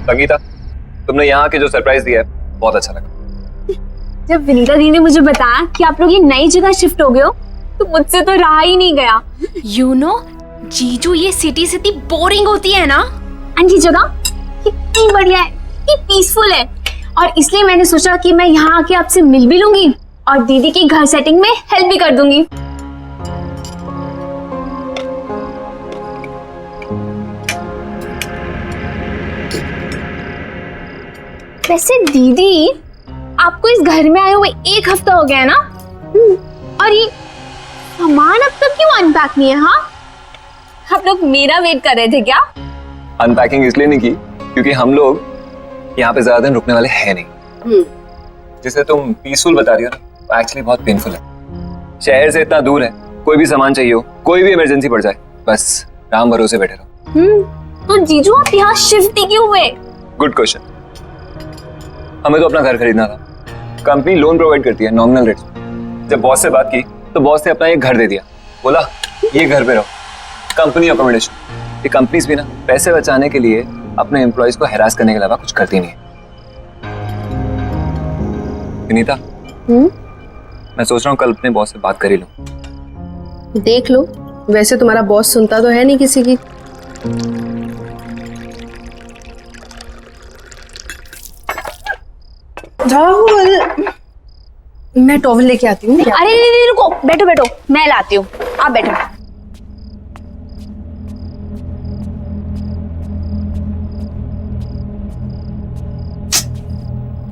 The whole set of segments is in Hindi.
संगीता, तुमने यहाँ के जो सरप्राइज दिया है बहुत अच्छा लगा। जब विनीता दी ने मुझे बताया कि आप लोग ये नई जगह शिफ्ट हो गए हो तो मुझसे तो रहा ही नहीं गया। यू नो जीजू, ये सिटी सिटी बोरिंग होती है ना, एंड ये जगह कितनी बढ़िया है, कितनी पीसफुल है, और इसलिए मैंने सोचा कि मैं यहाँ आके आपसे मिल भी लूंगी और दीदी की घर सेटिंग में हेल्प भी कर दूंगी। वैसे दीदी, आपको इस घर में आए हुए 1 हफ्ता हो गया है ना? और ये सामान अब तक क्यों अनपैक नहीं है? हाँ, आप लोग मेरा वेट कर रहे थे क्या? अनपैकिंग इसलिए नहीं की क्योंकि हम लोग यहाँ पे ज्यादा दिन रुकने वाले हैं नहीं। जिसे तुम पीसफुल बता रही हो ना, एक्चुअली बहुत पेनफुल है। शहर से इतना दूर है, कोई भी सामान चाहिए हो, कोई भी इमरजेंसी पड़ जाए, बस राम भरोसे बैठे रहो। तो जीजू आप यहाँ शिफ्ट ही क्यों हुए? Good question. हमें तो अपना घर खरीदना था। कंपनी लोन प्रोवाइड करती है नॉमिनल रेट। जब बॉस से बात की तो बॉस ने अपना एक घर दे दिया, बोला ये घर पे रहो, कंपनी अकोमोडेशन। ये कंपनीज भी ना पैसे बचाने के लिए अपने एम्प्लॉयज को हैरास करने के अलावा कुछ करती नहीं है। विनीता, मैं सोच रहा हूँ कल अपने बॉस से बात कर ही लूं। देख लो, वैसे तुम्हारा बॉस सुनता तो है नहीं किसी की। राहुल, मैं टॉवल लेके आती हूँ। अरे नहीं, रुको, बैठो बैठो, मैं लाती हूँ, आप बैठो।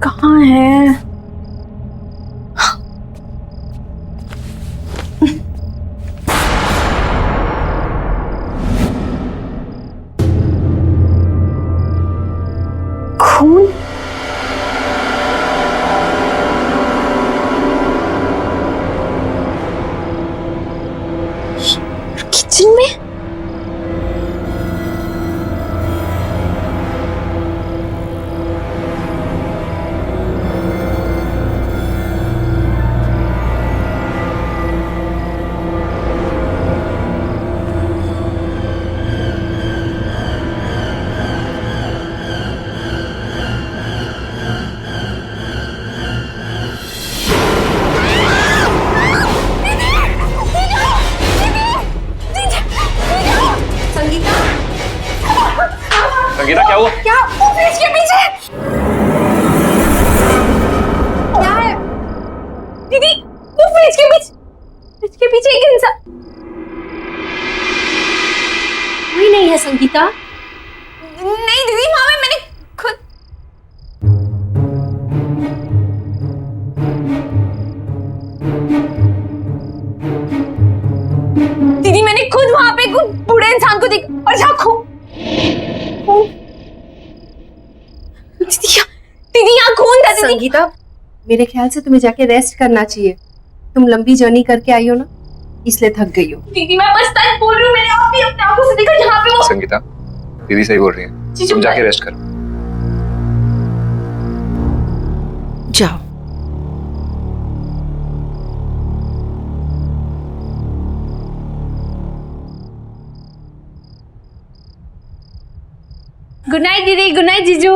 कहाँ है? खून? किचन में? संगीता, क्या हुआ? क्या? वो फ्रिज के पीछे क्या है? दीदी, वो फ्रिज के पीछे एक इंसान। कोई नहीं है संगीता। नहीं दीदी, वहां में मैंने खुद वहां पे कुछ बूढ़े इंसान को देखा और जहाँ दीदी यहाँ खून था। संगीता, मेरे ख्याल से तुम्हें जाके रेस्ट करना चाहिए। तुम लंबी जर्नी करके आई हो ना, इसलिए थक गई हो। दीदी मैं बस सच बोल रही हूँ, मैंने आप भी अपने आंखों से देखा यहाँ पे वो। संगीता, दीदी सही बोल रही है, तुम जाके रेस्ट करो। जाओ। गुड नाइट दीदी, गुड नाइट जीजू।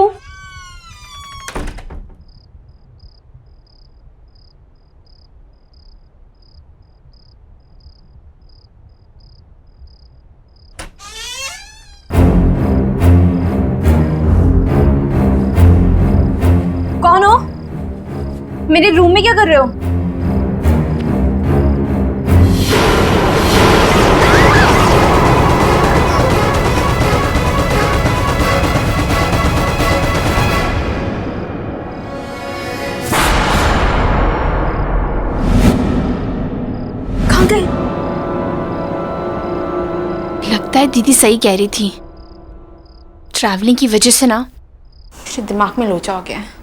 कौन हो? मेरे रूम में क्या कर रहे हो? कहाँ गए? लगता है दीदी सही कह रही थी। ट्रैवलिंग की वजह से ना मेरे दिमाग में लोचा हो गया है।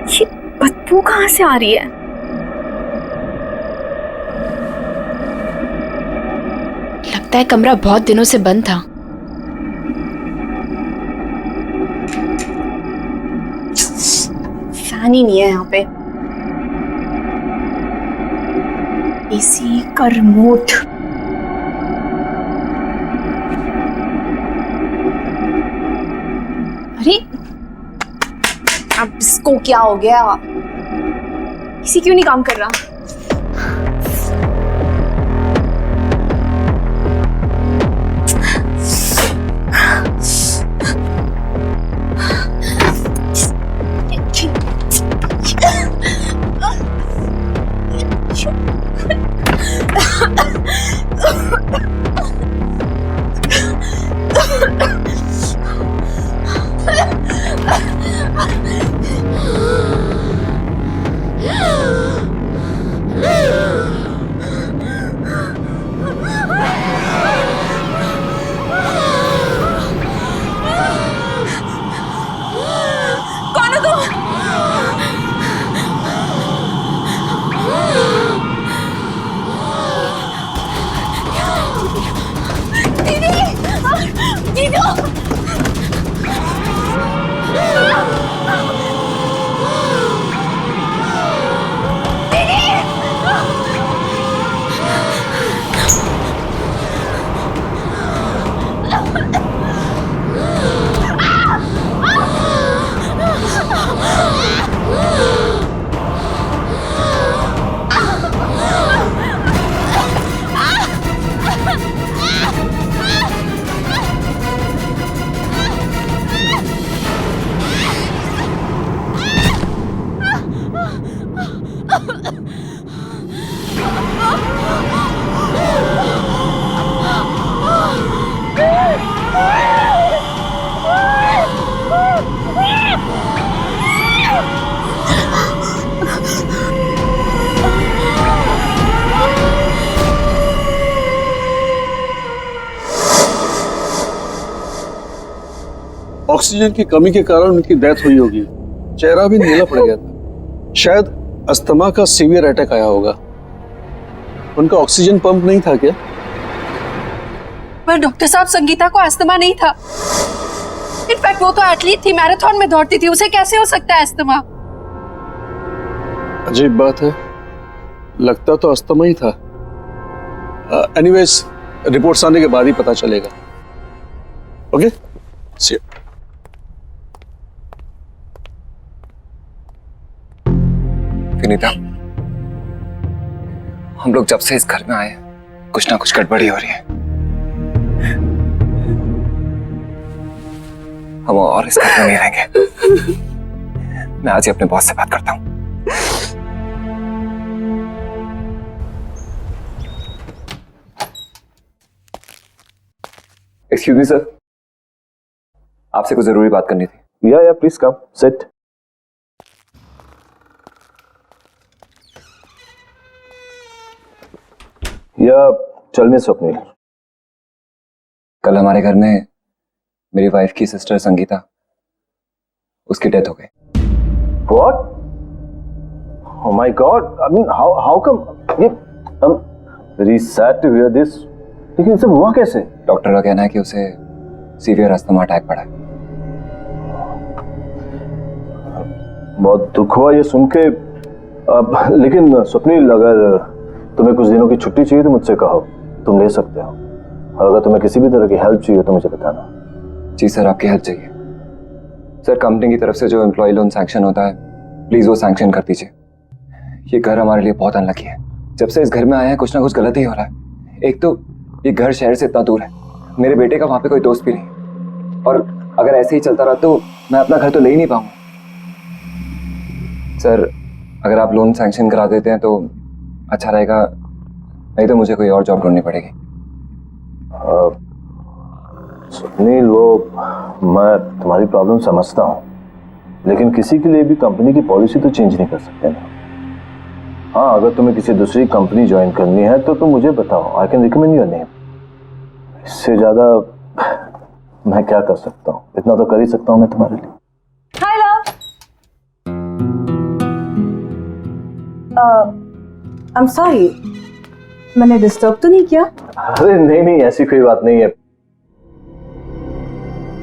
ये बदबू कहाँ से आ रही है? लगता है कमरा बहुत दिनों से बंद था। ध्यान ही नहीं है यहाँ पे। एसी का रिमोट। अरे अब इसको क्या हो गया? एसी क्यों नहीं काम कर रहा? ऑक्सीजन की कमी के कारण उनकी डेथ हुई होगी। चेहरा भी नीला पड़ गया था। शायद अस्थमा का सीवियर अटैक आया होगा। उनका ऑक्सीजन पंप नहीं था क्या? पर डॉक्टर साहब, संगीता को अस्थमा नहीं था। इनफैक्ट वो तो एथलीट थी, मैराथन में दौड़ती थी, उसे कैसे हो सकता है अस्थमा? अजीब बात है, लगता तो अस्थमा ही था। एनीवेज, रिपोर्ट्स आने के बाद ही पता चलेगा। Okay, C you. विनीता, हम लोग जब से इस घर में आए कुछ ना कुछ गड़बड़ी हो रही है। हम और इस घर में नहीं रहेंगे। मैं आज ही अपने बॉस से बात करता हूं। एक्सक्यूज मी सर, आपसे कुछ जरूरी बात करनी थी। या प्लीज कम, सिट। या टेल मी स्वप्निल। कल हमारे घर में मेरी वाइफ की सिस्टर संगीता, उसकी डेथ हो गई। What? Oh my God! I mean, how come? ये I'm very sad to hear this. लेकिन सब हुआ कैसे? डॉक्टर का कहना है कि उसे सीवियर अस्थमा अटैक पड़ा है। बहुत दुख हुआ ये सुन के। अब लेकिन स्वप्निल, अगर तुम्हें कुछ दिनों की छुट्टी चाहिए तो मुझसे कहो, तुम ले सकते हो। और अगर तुम्हें किसी भी तरह की हेल्प चाहिए तो मुझे बताना। जी सर, आपकी हेल्प चाहिए। सर, कंपनी की तरफ से जो एम्प्लॉय लोन सैंक्शन होता है, प्लीज वो सैंक्शन कर दीजिए। ये घर हमारे लिए बहुत अनलकी है। जब से इस घर में आए हैं कुछ ना कुछ गलत ही हो रहा है। एक तो ये घर शहर से इतना दूर है, मेरे बेटे का वहां पे कोई दोस्त भी नहीं, और अगर ऐसे ही चलता रहा तो मैं अपना घर तो ले ही नहीं पाऊंगा। सर, अगर आप लोन सैंक्शन करा देते हैं तो अच्छा रहेगा, नहीं तो मुझे कोई और जॉब ढूंढनी पड़ेगी। सुनील, वो मैं तुम्हारी प्रॉब्लम समझता हूँ, लेकिन किसी के लिए भी कंपनी की पॉलिसी तो चेंज नहीं कर सकते ना। हाँ, अगर तुम्हें किसी दूसरी कंपनी ज्वाइन करनी है तो तुम मुझे बताओ, I can recommend your name. इससे ज्यादा मैं क्या कर सकता हूँ? इतना तो कर ही सकता हूँ मैं तुम्हारे लिए। हाय लव। आई एम सॉरी, मैंने डिस्टर्ब तो नहीं किया? अरे नहीं, ऐसी कोई बात नहीं है।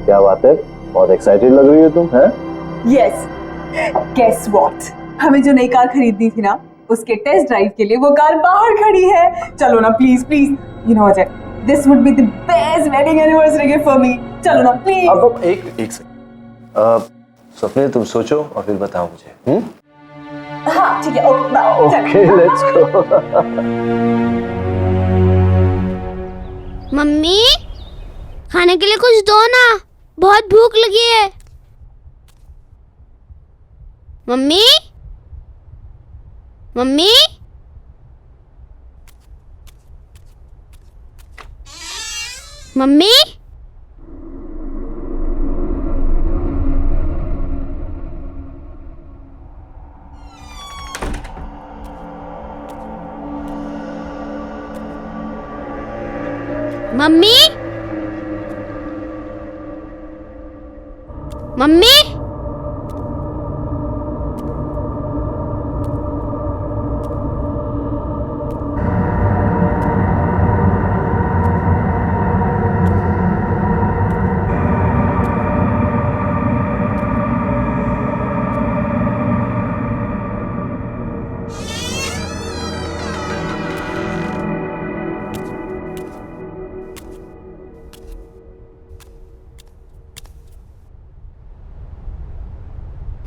क्या बात है, बहुत एक्साइटेड लग रही हो तुम, हैं? यस, गेस व्हाट, हमें जो नई कार खरीदनी थी ना, उसके टेस्ट ड्राइव के लिए वो कार बाहर खड़ी है। चलो ना please please, you know Ajay, this would be the best wedding anniversary gift for me. चलो ना प्लीज। अब एक सेकंड, स्वप्निल तुम सोचो और फिर बताओ मुझे। हाँ ठीक है, ओके लेट्स गो। मम्मी, खाने के लिए कुछ दो ना, बहुत भूख लगी है। Mummy, mummy, mummy, mummy, mummy,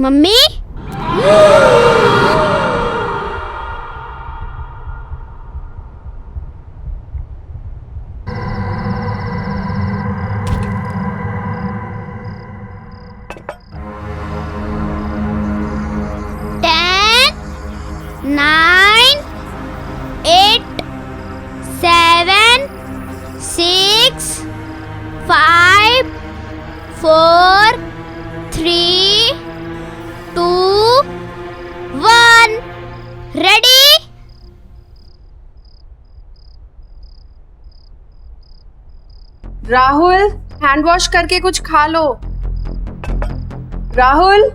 mummy, 10, 9, 8, 7, 6, 5, 4, 3, 2, 1, ready? Rahul, hand wash करके कुछ खा लो। राहुल,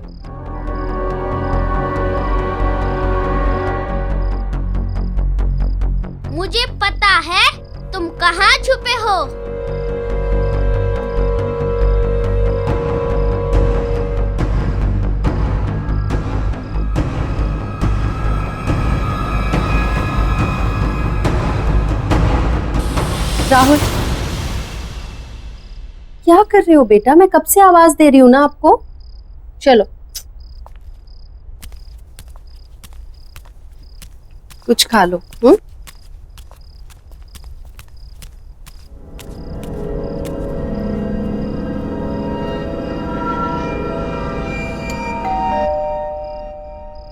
मुझे पता है तुम कहाँ छुपे हो। राहुल, क्या कर रहे हो बेटा? मैं कब से आवाज दे रही हूँ ना आपको। चलो कुछ खा लो।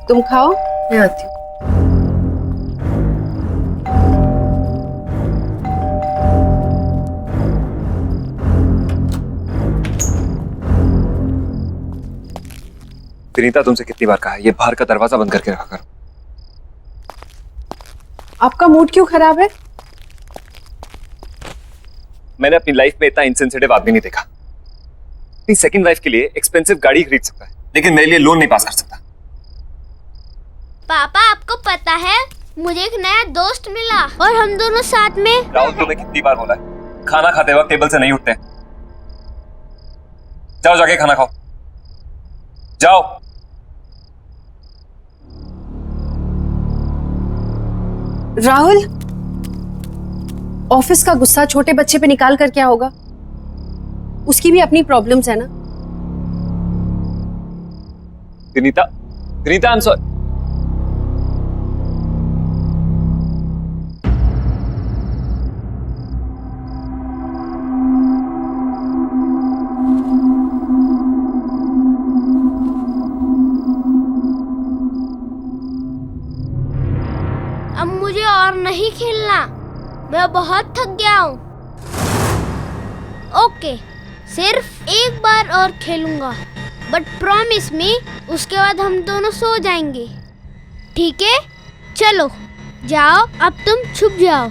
तुम खाओ, मैं आती हूँ। विनीता, तुमसे कितनी बार कहा है ये बाहर का दरवाजा बंद करके रखा करो। आपका मूड क्यों खराब है? मैंने अपनी लाइफ में इतना इनसेंसिटिव आदमी नहीं देखा। अपनी सेकंड वाइफ के लिए एक्सपेंसिव गाड़ी खरीद सकता है, लेकिन मेरे लिए लोन नहीं पास कर सकता। पापा, आपको पता है मुझे एक नया दोस्त मिला और हम दोनों साथ में। राहुल, तुम्हें कितनी बार बोला है खाना खाते वक्त टेबल से नहीं उठते। जाओ जाके खाना खाओ, जाओ। राहुल, ऑफिस का गुस्सा छोटे बच्चे पे निकाल कर क्या होगा? उसकी भी अपनी प्रॉब्लम्स है ना। Vinita, Vinita, I am sorry. अब मुझे और नहीं खेलना, मैं बहुत थक गया हूँ। ओके, सिर्फ एक बार और खेलूंगा, बट प्रॉमिस मी उसके बाद हम दोनों सो जाएंगे, ठीक है? चलो जाओ, अब तुम छुप जाओ।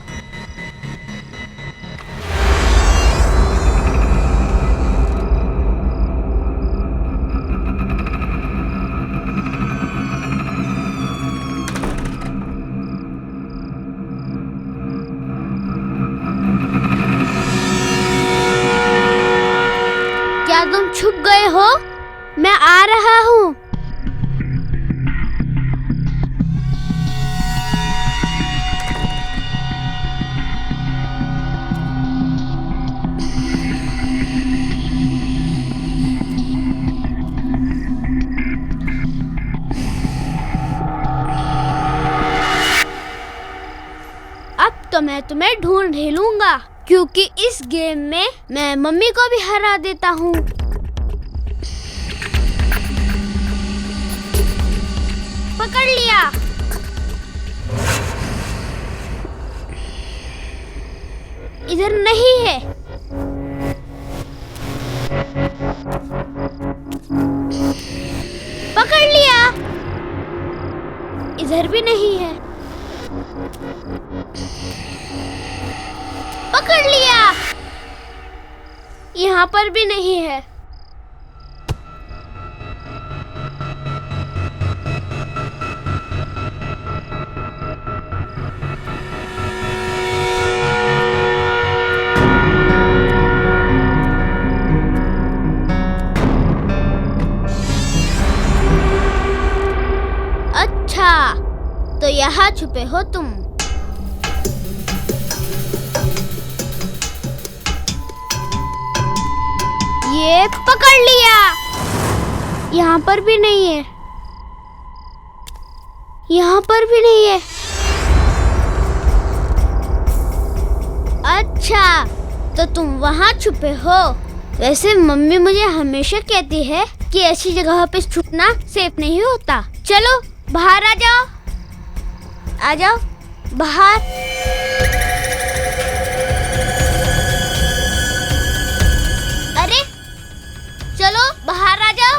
क्या तुम छुप गए हो? मैं आ रहा हूँ। मैं तुम्हें ढूंढ ही लूंगा, क्योंकि इस गेम में मैं मम्मी को भी हरा देता हूँ। पकड़ लिया। इधर नहीं है। पकड़ लिया। इधर भी नहीं है। पकड़ लिया। यहाँ पर भी नहीं है। अच्छा, तो यहाँ छुपे हो तुम। ये पकड़ लिया। यहाँ पर भी नहीं है। यहाँ पर भी नहीं है। अच्छा, तो तुम वहाँ छुपे हो। वैसे मम्मी मुझे हमेशा कहती है कि ऐसी जगह पे छुपना सेफ नहीं होता। चलो बाहर आ जाओ। आ जाओ बाहर। अरे चलो बाहर आ जाओ।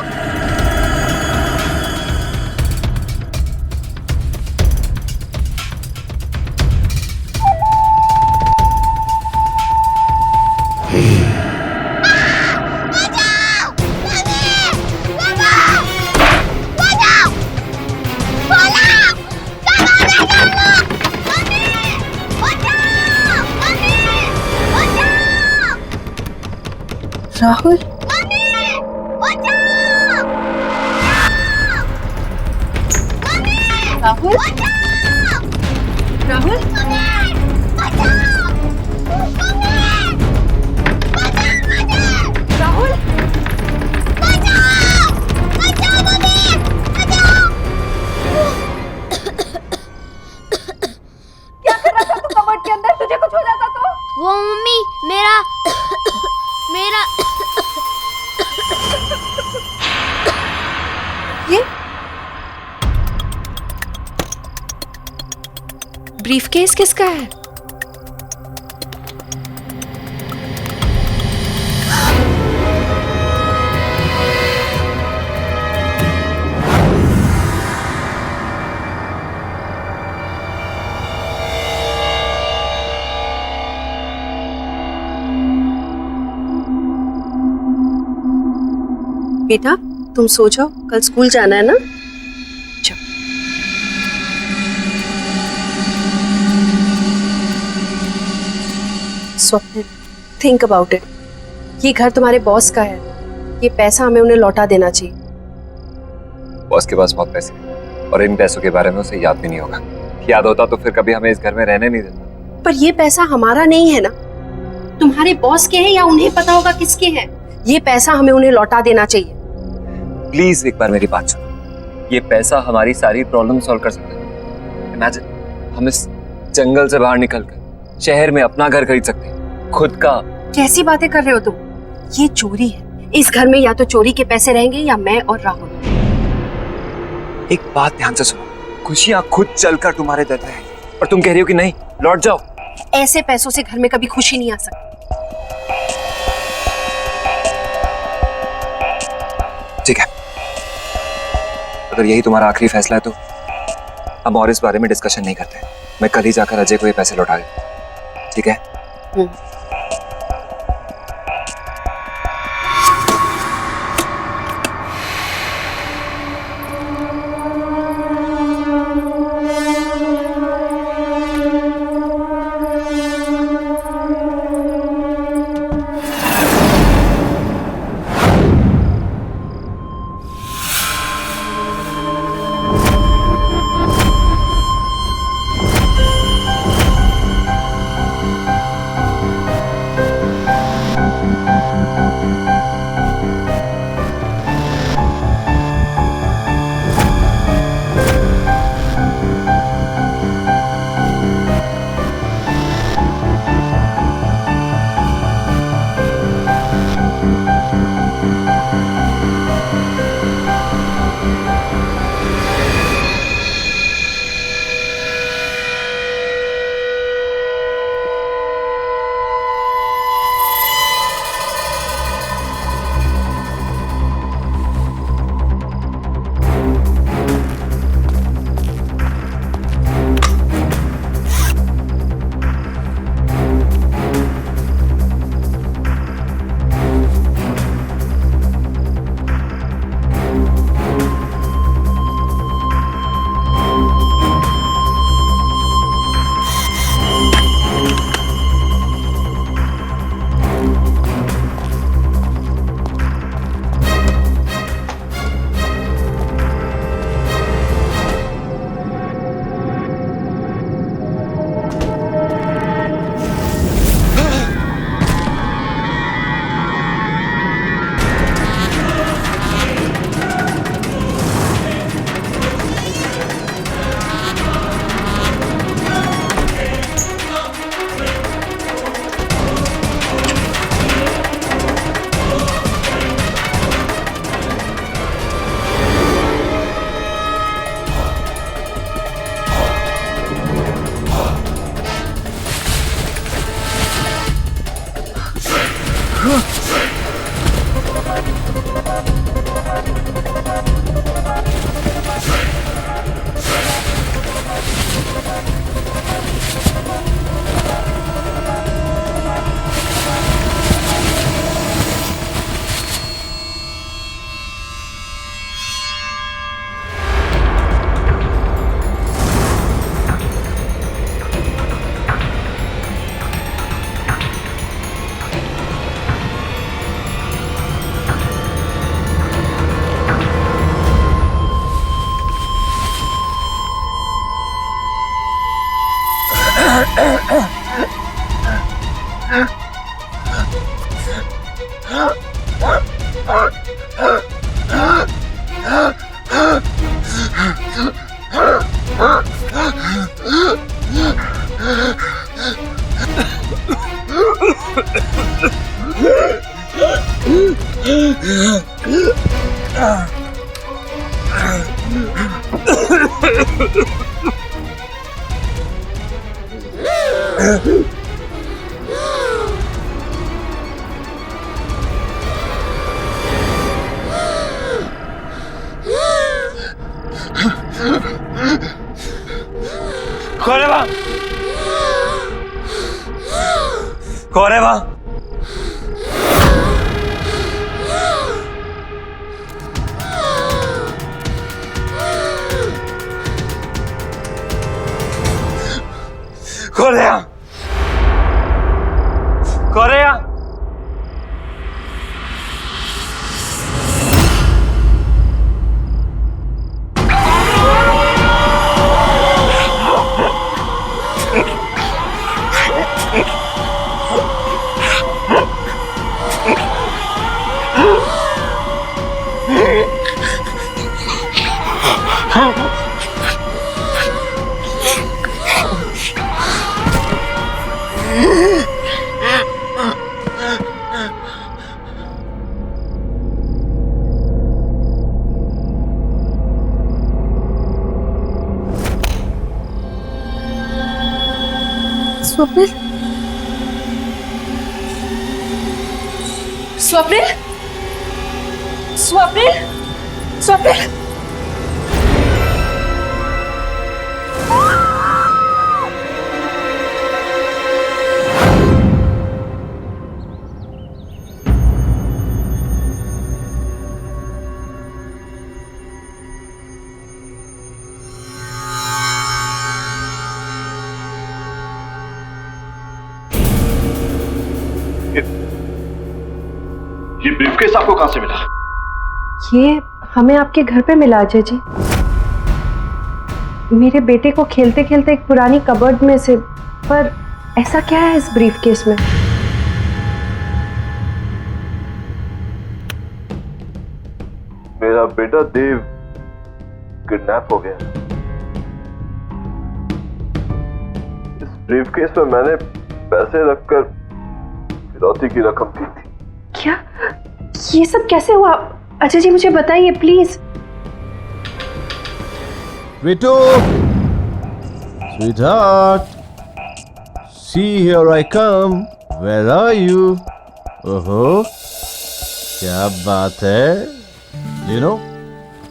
राहुल, राहुल, राहुल, राहुल, क्या कर रहा था तू कबर्ड के अंदर? तुझे कुछ हो जाता तो? वो मम्मी मेरा ये ब्रीफकेस किसका है? बेटा तुम सो जाओ, कल स्कूल जाना है ना। जाओ। स्वप्न, थिंक अबाउट इट। ये घर तुम्हारे बॉस का है। ये पैसा हमें उन्हें लौटा देना चाहिए। बॉस के पास बहुत पैसे हैं और इन पैसों के बारे में उसे याद भी नहीं होगा। याद होता तो फिर कभी हमें इस घर में रहने नहीं देता। पर ये पैसा हमारा नहीं है ना, तुम्हारे बॉस के हैं या उन्हें पता होगा किसके हैं। ये पैसा हमें उन्हें लौटा देना चाहिए। प्लीज एक बार मेरी बात सुनो। ये पैसा हमारी सारी प्रॉब्लम सॉल्व कर सकता है। इमेजिन हम इस जंगल से बाहर निकलकर शहर में अपना घर खरीद सकते हैं, खुद का। कैसी बातें कर रहे हो तुम? ये चोरी है। इस घर में या तो चोरी के पैसे रहेंगे या मैं और राहुल। एक बात ध्यान से सुनो, खुशियां खुद चलकर तुम्हारे दर पे आएंगी और तुम कह रही हो कि नहीं, लौट जाओ। ऐसे पैसों से घर में कभी खुशी नहीं आ सकती। ठीक है, अगर यही तुम्हारा आखिरी फैसला है तो हम और इस बारे में डिस्कशन नहीं करते। मैं कल ही जाकर अजय को ये पैसे लौटा दूं, ठीक है? कौन है वहाँ? कौन है वहाँ? कौन है यहाँ? कौन है यहाँ? स्वप्निल, स्वप्निल, स्वप्निल, स्वप्निल। ये ब्रीफकेस आपको कहां से मिला? ये हमें आपके घर पे मिला अजय जी। मेरे बेटे को खेलते खेलते एक पुरानी कबर्ड में से। पर ऐसा क्या है इस ब्रीफकेस में? मेरा बेटा देव किडनैप हो गया। इस ब्रीफकेस में मैंने पैसे रखकर फिरौती की रकम दी थी। क्या? ये सब कैसे हुआ? अजय जी मुझे बताइए प्लीज। बेटो, sweetheart, see here I come. Where are you? ओहो, क्या बात है? You know,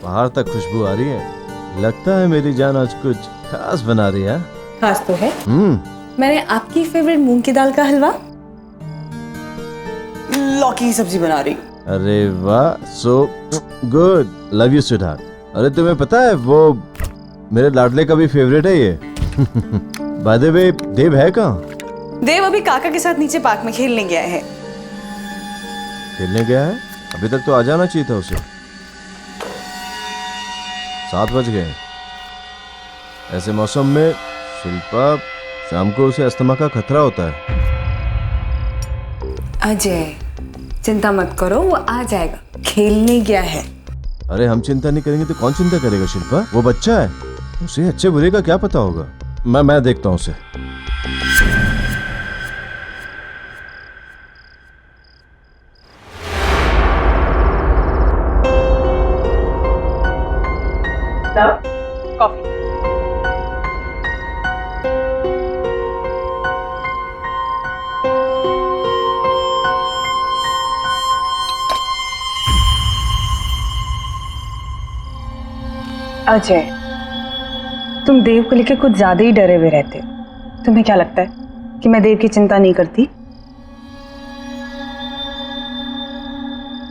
बाहर तक खुशबू आ रही है। लगता है मेरी जान आज कुछ खास बना रही है। खास तो है। मैंने आपकी फेवरेट मूंग की दाल का हलवा, लौकी की सब्जी बना रही हूँ। अरे वाह, so good. Love you, sweetheart. अरे तुम्हें पता है वो मेरे लाडले का भी फेवरेट है ये। By the way, देव है कहाँ? देव अभी काका के साथ नीचे पार्क में खेलने गया है। खेलने गया है? अभी तक तो आ जाना चाहिए था उसे। 7 बज गए। ऐसे मौसम में शिल्पा, शाम को उसे अस्थमा का खतरा होता है। अजय, चिंता मत करो, वो आ जाएगा। खेलने गया है। अरे हम चिंता नहीं करेंगे तो कौन चिंता करेगा शिल्पा? वो बच्चा है, उसे अच्छे बुरे का क्या पता होगा। मैं देखता हूँ उसे। कॉफी। अजय, तुम देव को लेकर कुछ ज्यादा ही डरे हुए रहते हो। तुम्हें क्या लगता है कि मैं देव की चिंता नहीं करती?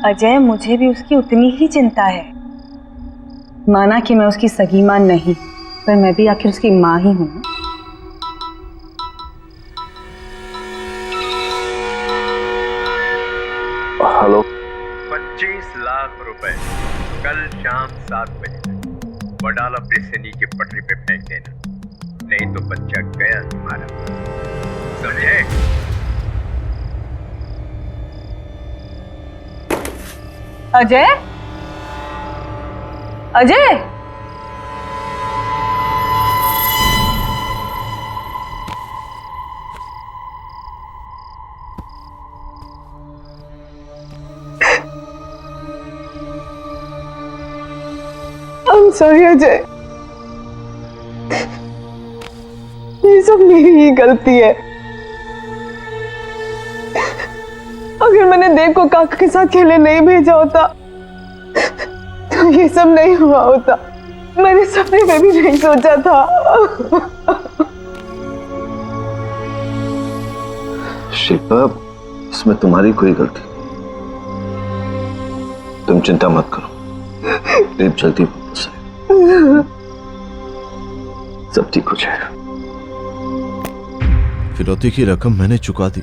अजय, मुझे भी उसकी उतनी ही चिंता है। माना कि मैं उसकी सगी मां नहीं, पर मैं भी आखिर उसकी मां ही हूं। हेलो। 25 लाख रुपए कल शाम 7 बजे तक वडाला ब्रिज से नीचे पटरी पे फेंक देना, नहीं तो बच्चा गया तुम्हारा, समझे? अजय, अजय, I'm sorry अजय, ये सब मेरी ही गलती है। अगर मैंने देव को काका के साथ खेलने नहीं भेजा होता तो ये सब नहीं हुआ होता। मैंने सपने में भी नहीं सोचा था। शिल्पा, इसमें तुम्हारी कोई गलती नहीं। तुम चिंता मत करो, देव जल्दी वापस आएगा, सब ठीक हो जाएगा। फिरौती की रकम मैंने चुका दी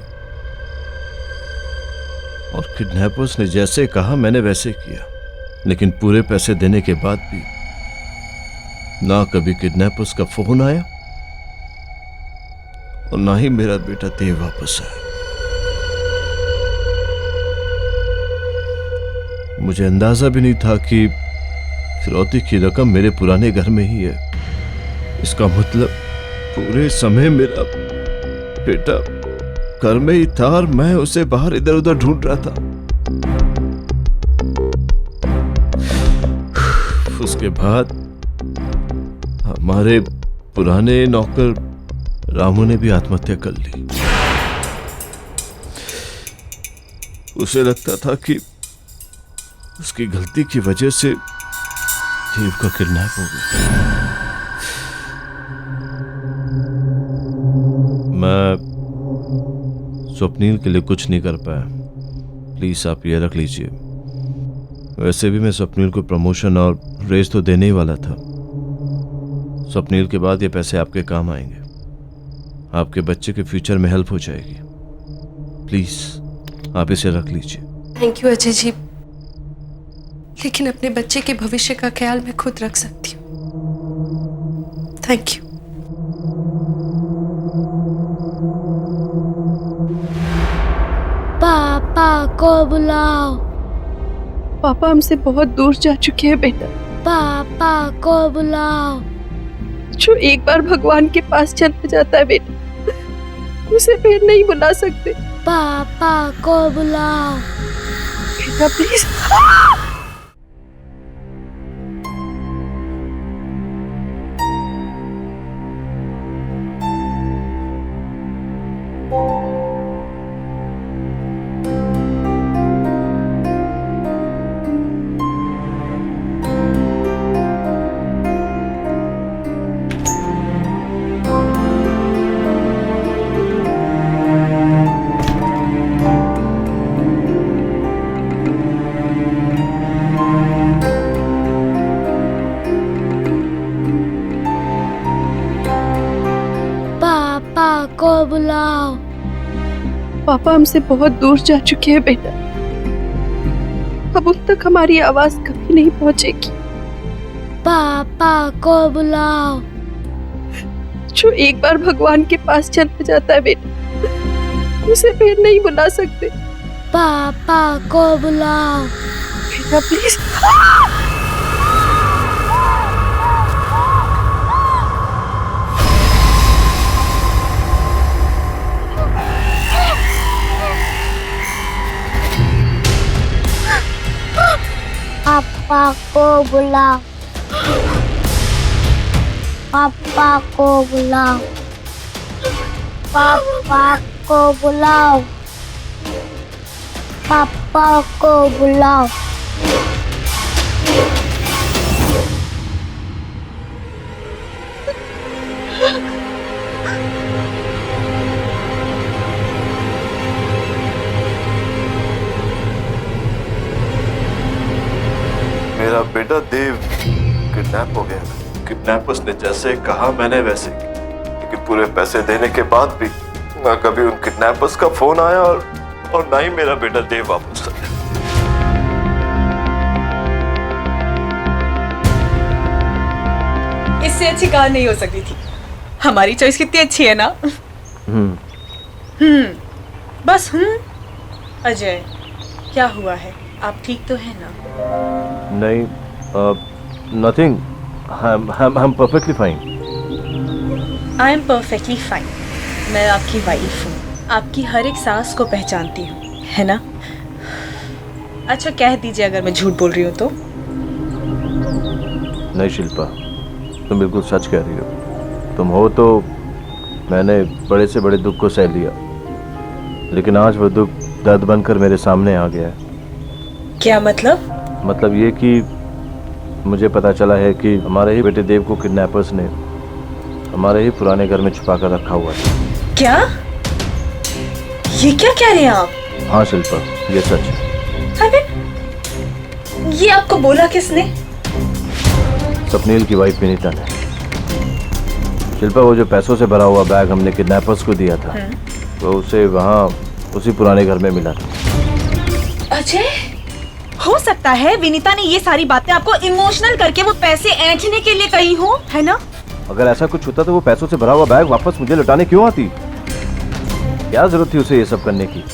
और किडनैपर्स ने जैसे कहा मैंने वैसे किया, लेकिन पूरे पैसे देने के बाद भी ना कभी किडनैपर्स का फोन आया और ना ही मेरा बेटा देव वापस आया। मुझे अंदाजा भी नहीं था कि फिरौती की रकम मेरे पुराने घर में ही है। इसका मतलब पूरे समय मेरा बेटा घर में ही था और मैं उसे बाहर इधर उधर ढूंढ रहा था। उसके बाद हमारे पुराने नौकर रामू ने भी आत्महत्या कर ली। उसे लगता था कि उसकी गलती की वजह से देव का किडनैप हो गया। मैं स्वप्नील के लिए कुछ नहीं कर पाया, प्लीज आप ये रख लीजिए। वैसे भी मैं स्वप्नील को प्रमोशन और रेस तो देने ही वाला था। स्वप्नील के बाद ये पैसे आपके काम आएंगे, आपके बच्चे के फ्यूचर में हेल्प हो जाएगी। प्लीज आप इसे रख लीजिए। थैंक यू अजय जी, लेकिन अपने बच्चे के भविष्य का ख्याल मैं खुद रख सकती हूँ। Thank you. पापा को बुलाओ। पापा हमसे बहुत दूर जा चुके हैं बेटा। पापा को बुलाओ। जो एक बार भगवान के पास चला जाता है बेटा, उसे फिर नहीं बुला सकते। पापा को बुलाओ बेटा प्लीज। को बुलाओ। पापा हमसे बहुत दूर जा चुके हैं बेटा, अब उन तक हमारी आवाज कभी नहीं पहुंचेगी। पापा को बुलाओ। जो एक बार भगवान के पास चला जाता है बेटा, उसे फिर नहीं बुला सकते। पापा को बुलाओ बेटा प्लीज। पापा को बुलाओ। पापा को बुलाओ। पापा को बुलाओ। पापा को बुलाओ। बेटा देव किडनैप हो गया। किडनैपर्स ने जैसे कहा मैंने वैसे, लेकिन पूरे पैसे देने के बाद भी ना कभी उन किडनैपर्स का फोन आया और ना ही मेरा बेटा देव वापस आया। इससे अच्छी कार नहीं हो सकती थी। हमारी चॉइस कितनी अच्छी है ना। बस अजय, क्या हुआ है? आप ठीक तो है ना? नहीं, nothing, I am perfectly fine. I am perfectly fine. मैं आपकी वाइफ हूँ, आपकी हर एक सांस को पहचानती हूँ, है ना? अच्छा कह दीजिए अगर मैं झूठ बोल रही हूँ तो। नहीं शिल्पा, तुम बिल्कुल सच कह रही हो। तुम हो तो मैंने बड़े से बड़े दुख को सह लिया, लेकिन आज वो दुख दर्द बनकर मेरे सामने आ गया है। क्या मतलब? मतलब ये कि मुझे पता चला है कि हमारे ही बेटे देव को किडनैपर्स ने हमारे ही पुराने घर में छुपा कर रखा हुआ है। क्या? ये क्या कह रहे हैं आप? हाँ शिल्पा, ये सच है। अरे ये आपको बोला किसने? सपनील की वाइफ विनीता ने। शिल्पा, वो जो पैसों से भरा हुआ बैग हमने किडनैपर्स को दिया था, वो उसे वहाँ उसी पुराने घर में मिला था। अजय, हो सकता है विनीता ने ये सारी बातें आपको इमोशनल करके वो पैसे ऐंठने के लिए कही हो, है ना? अगर ऐसा कुछ होता तो वो पैसों से भरा हुआ बैग वापस मुझे लौटाने क्यों आती? क्या जरूरत थी उसे ये सब करने की?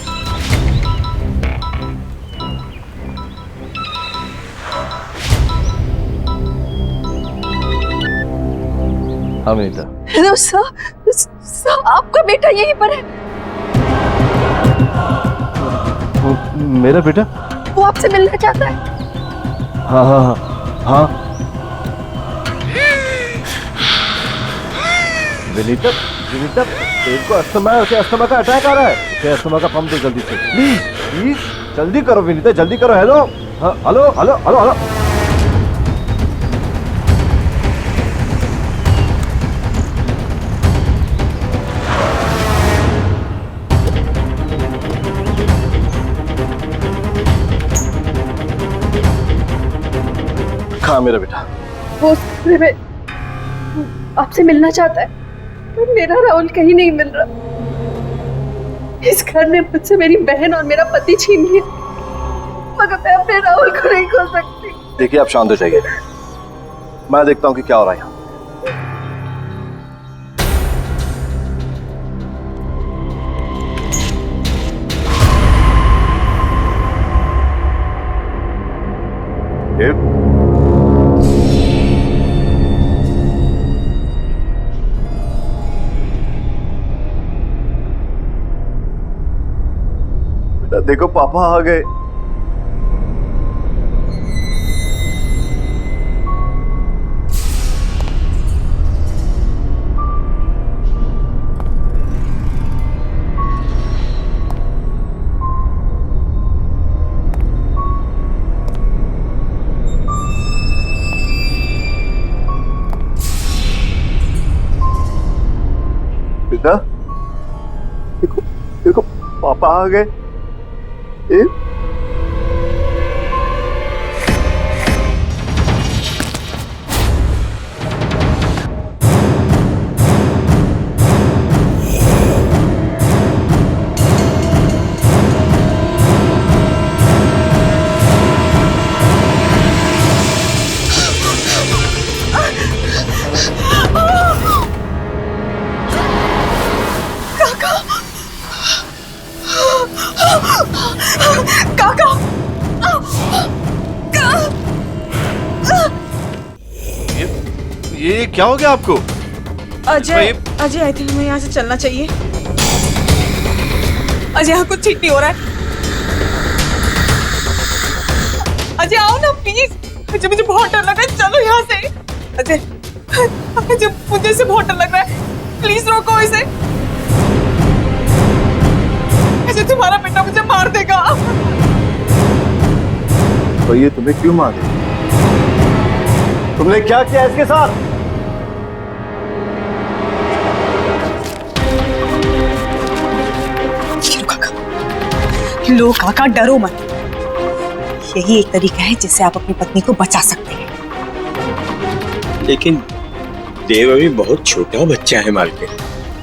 हाँ विनीता। हेलो सर, आपका बेटा यहीं पर है। मेरा बेटा? वो आपसे मिलना चाहता है। हाँ हाँ हाँ हाँ। विनीता, विनीता, तेरे को अस्थमा का अटैक आ रहा है। उसे अस्थमा का पंप दो जल्दी से, प्लीज प्लीज जल्दी करो विनीता, जल्दी करो। हेलो, हाँ, हेलो हेलो हेलो हेलो। कहाँ मेरा बेटा? वो आपसे मिलना चाहता है, पर मेरा राहुल कहीं नहीं मिल रहा। इस घर ने मुझसे मेरी बहन और मेरा पति छीन लिया, मगर मैं अपने राहुल को नहीं खो सकती। देखिए आप शांत हो जाइए, मैं देखता हूँ कि क्या हो रहा है यहाँ। देखो पापा आ गए। बेटा देखो, देखो पापा आ गए। ये क्या हो गया आपको? अजय, अजय आई थिंक हमें यहाँ से चलना चाहिए। अजय यहाँ कुछ ठीक नहीं हो रहा है। अजय आओ ना प्लीज, मुझे बहुत डर लग रहा है। चलो यहाँ से। अजय, अजय मुझे इसे बहुत डर लग रहा है, प्लीज रोको इसे। अजय तुम्हारा बेटा मुझे मार देगा। तो ये तुम्हें क्यों मार देगा? तुमने क्या किया इसके साथ? लो काका, डरो मत। यही एक तरीका है जिससे आप अपनी पत्नी को बचा सकते हैं। लेकिन देव अभी बहुत छोटा बच्चा है मालकिन।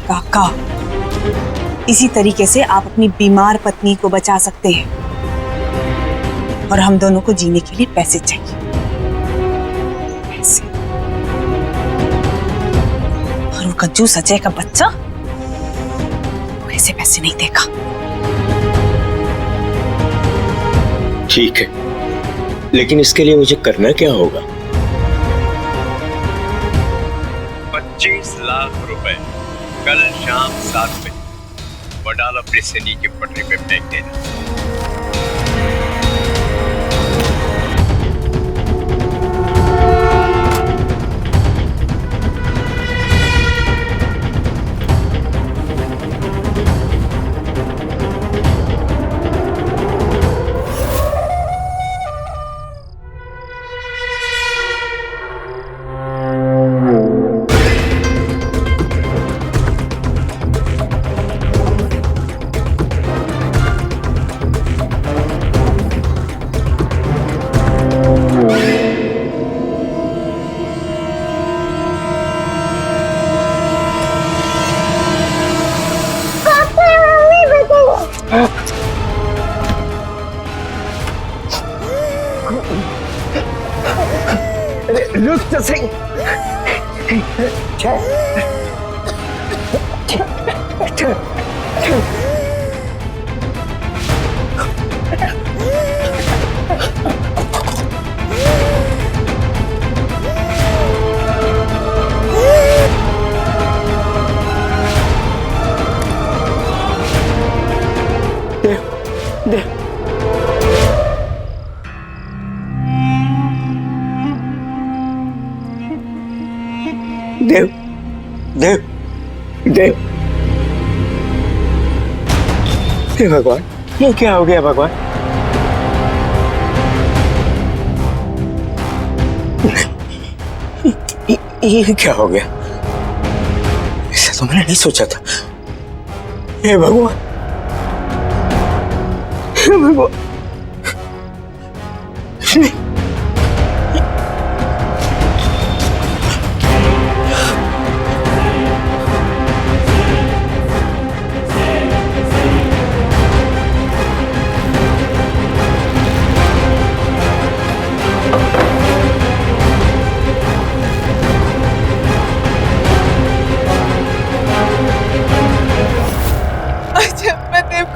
काका, इसी तरीके से आप अपनी बीमार पत्नी को बचा सकते हैं। और हम दोनों को जीने के लिए पैसे चाहिए, पैसे। और वो कंजूस अजय का बच्चा वो ऐसे पैसे नहीं देगा। ठीक है, लेकिन इसके लिए मुझे करना क्या होगा? 25 लाख रुपए कल शाम 7 बजे वडाला ब्रिज से नीचे पटरी पे फेंक देना। रुक तो सही। देव, देव, देव, हे भगवान, ये क्या हो गया भगवान? ये क्या हो गया? ऐसा तो मैंने नहीं सोचा था। हे भगवान, हे भगवान।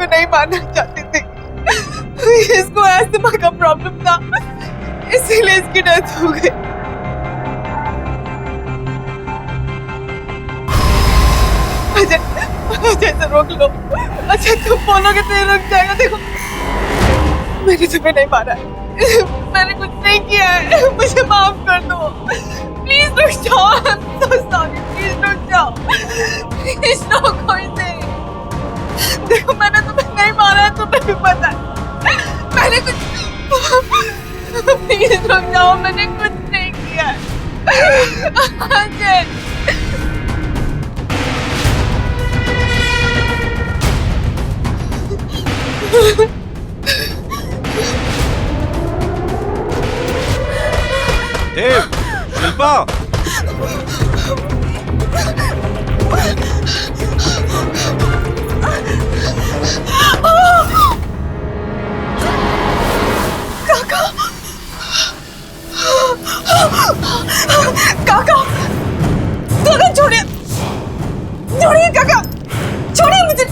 नहीं मानना चाहती थी, इसको अस्थमा का प्रॉब्लम था, इसीलिए इसकी डेथ हो गई। अजय, अजय से रोक लो। अच्छा तुम बोलोगे तो ये रुक जाएगा। देखो मैंने तुम्हें नहीं मारा है, मैंने कुछ नहीं किया है, मुझे माफ कर दो। प्लीज रुक जाओ, I am so sorry, please रुक जाओ, प्लीज रोको इसे। देखो मैंने तुम्हें नहीं मारा है, तुम्हें भी पता है, मैंने कुछ, प्लीज रुक जाओ, मैंने कुछ नहीं किया है। अजय देव, शिल्पा, काका, काका छोड़िए, छोड़िए काका, छोड़िए मुझे।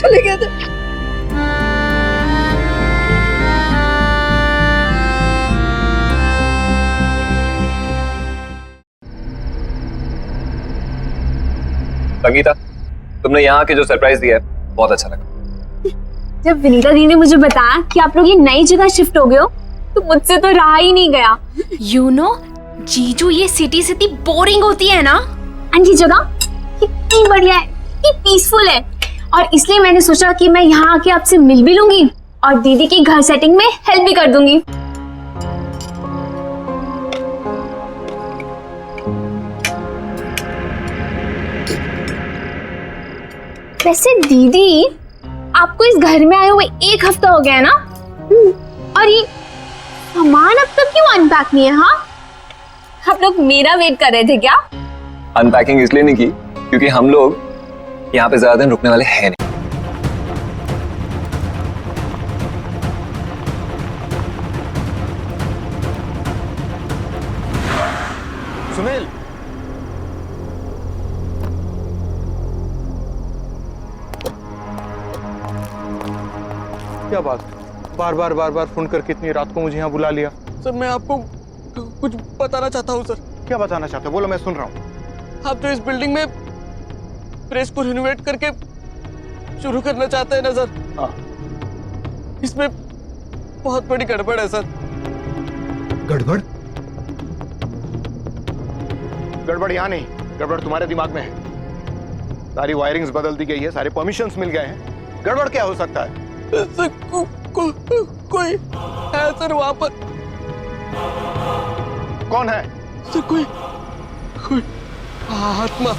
चले गए थे। संगीता, तुमने यहाँ के जो सरप्राइज दिया है बहुत अच्छा लगा। जब विनीता दी ने मुझे बताया कि आप लोग ये नई जगह शिफ्ट हो गए हो तो मुझसे तो रहा ही नहीं गया। यू नो जीजू, ये सिटी सिटी बोरिंग होती है ना, एंड ये जगह कितनी बढ़िया है, कितनी पीसफुल है, और इसलिए मैंने सोचा कि मैं यहाँ आके आपसे मिल भी लूंगी और दीदी की घर सेटिंग में हेल्प भी कर दूंगी। वैसे दीदी, आपको इस घर में आए हुए 1 हफ्ता हो गया है ना? और ये सामान अब तक क्यों अनपैक नहीं है? हाँ, आप लोग मेरा वेट कर रहे थे क्या? अनपैकिंग इसलिए नहीं की क्योंकि हम लोग यहाँ पे ज्यादा दिन रुकने वाले हैं नहीं। सुनील, क्या बात, बार बार फोन करके इतनी रात को मुझे यहाँ बुला लिया? सर मैं आपको कुछ बताना चाहता हूँ सर। क्या बताना चाहते हो? बोलो, मैं सुन रहा हूँ। आप जो इस बिल्डिंग में प्रेस को रिनोवेट करके शुरू करना चाहते हैं ना सर, हाँ। इसमें बहुत बड़ी गड़बड़ है सर। गड़बड़? गड़बड़ यहाँ नहीं, गड़बड़ तुम्हारे दिमाग में है। सारी वायरिंग्स बदल दी गई है, सारे परमिशंस मिल गए हैं। गड़बड़ क्या हो सकता है? सर कोई है सर वहां पर। कौन है? सर कोई आत्मा।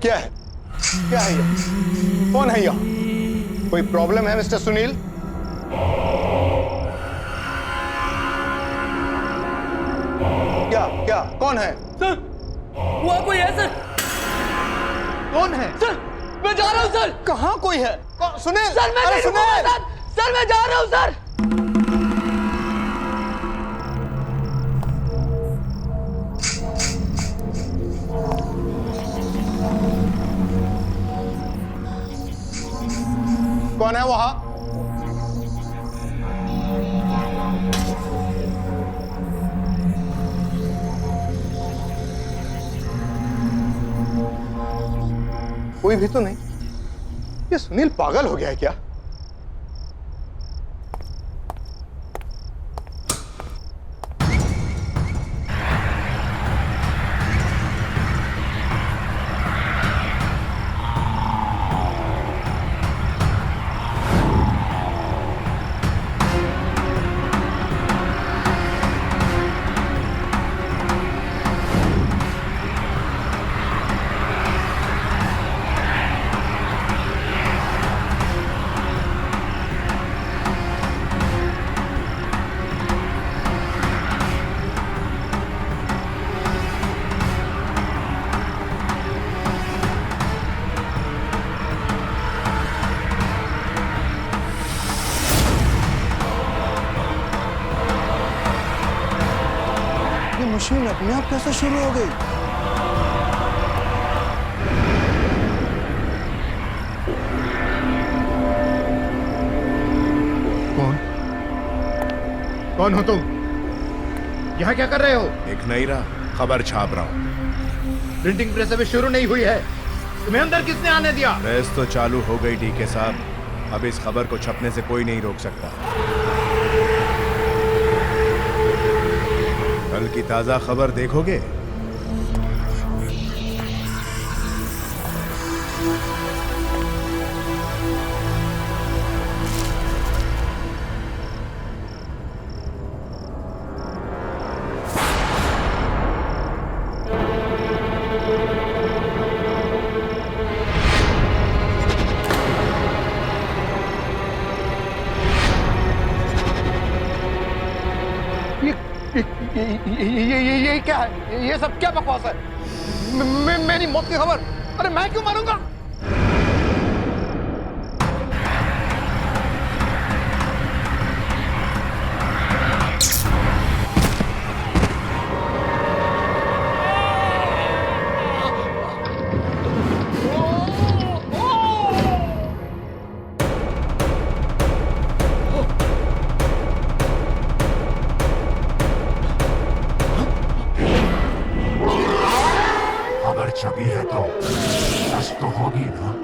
क्या है? क्या है ये? कौन है यहाँ? कोई प्रॉब्लम है मिस्टर सुनील? क्या कौन है? सर वहां कोई है सर। कौन है? सर मैं जा रहा हूँ सर। कहाँ कोई है? सुनील, सर मैं नहीं रुकूंगा सर। सर मैं जा रहा हूँ सर। कौन है वहां? कोई भी तो नहीं। ये सुनील पागल हो गया है क्या? मशीन अपने आप कैसे शुरू हो गई? कौन हो तुम? यहाँ क्या कर रहे हो? एक नहीं रहा, खबर छाप रहा हूँ। प्रिंटिंग प्रेस अभी शुरू नहीं हुई है, तुम्हें अंदर किसने आने दिया? प्रेस तो चालू हो गई डीके साहब, अब इस खबर को छपने से कोई नहीं रोक सकता। कल की ताजा खबर देखोगे? ये क्या है? ये सब क्या बकवास है? मेरी मौत की खबर, अरे मैं क्यों मारूंगा? अगर छवि है तो सच तो होगी ना।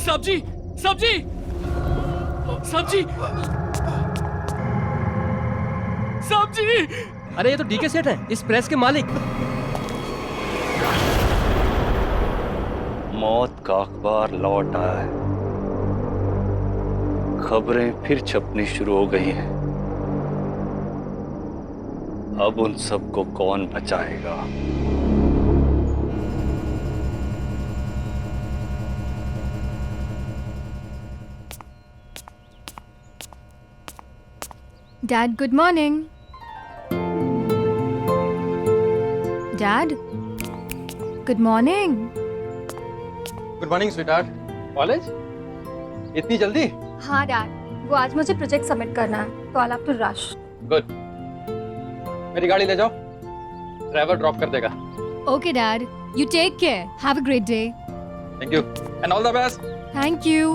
सब्जी सब्जी सब्जी सब्जी। अरे ये तो डीके सेठ है, इस प्रेस के मालिक। मौत का अखबार लौट आया है, खबरें फिर छपनी शुरू हो गई हैं। अब उन सबको कौन बचाएगा? Dad, good morning. Dad, good morning. Good morning sweetheart. College इतनी जल्दी? हाँ डैड, वो आज मुझे प्रोजेक्ट सबमिट करना है, तो I have to rush. Good. मेरी गाड़ी ले जाओ, ड्राइवर ड्रॉप कर देगा। Okay Dad, you take care. Have a great day. Thank you and all the best. Thank you.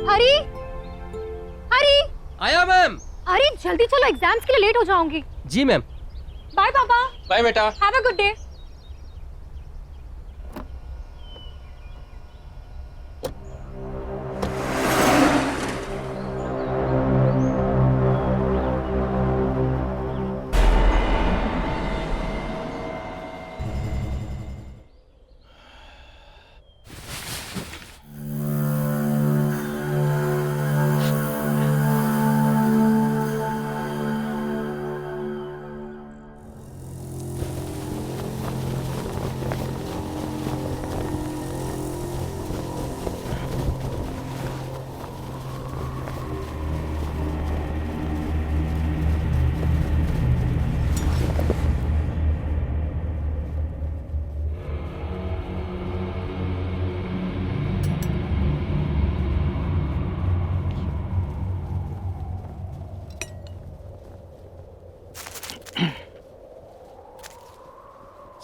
हरी, हरी। आया मैम। अरे जल्दी चलो, एग्जाम्स के लिए लेट हो जाऊंगी। जी मैम। बाय पापा। बाय बेटा। Have a good day.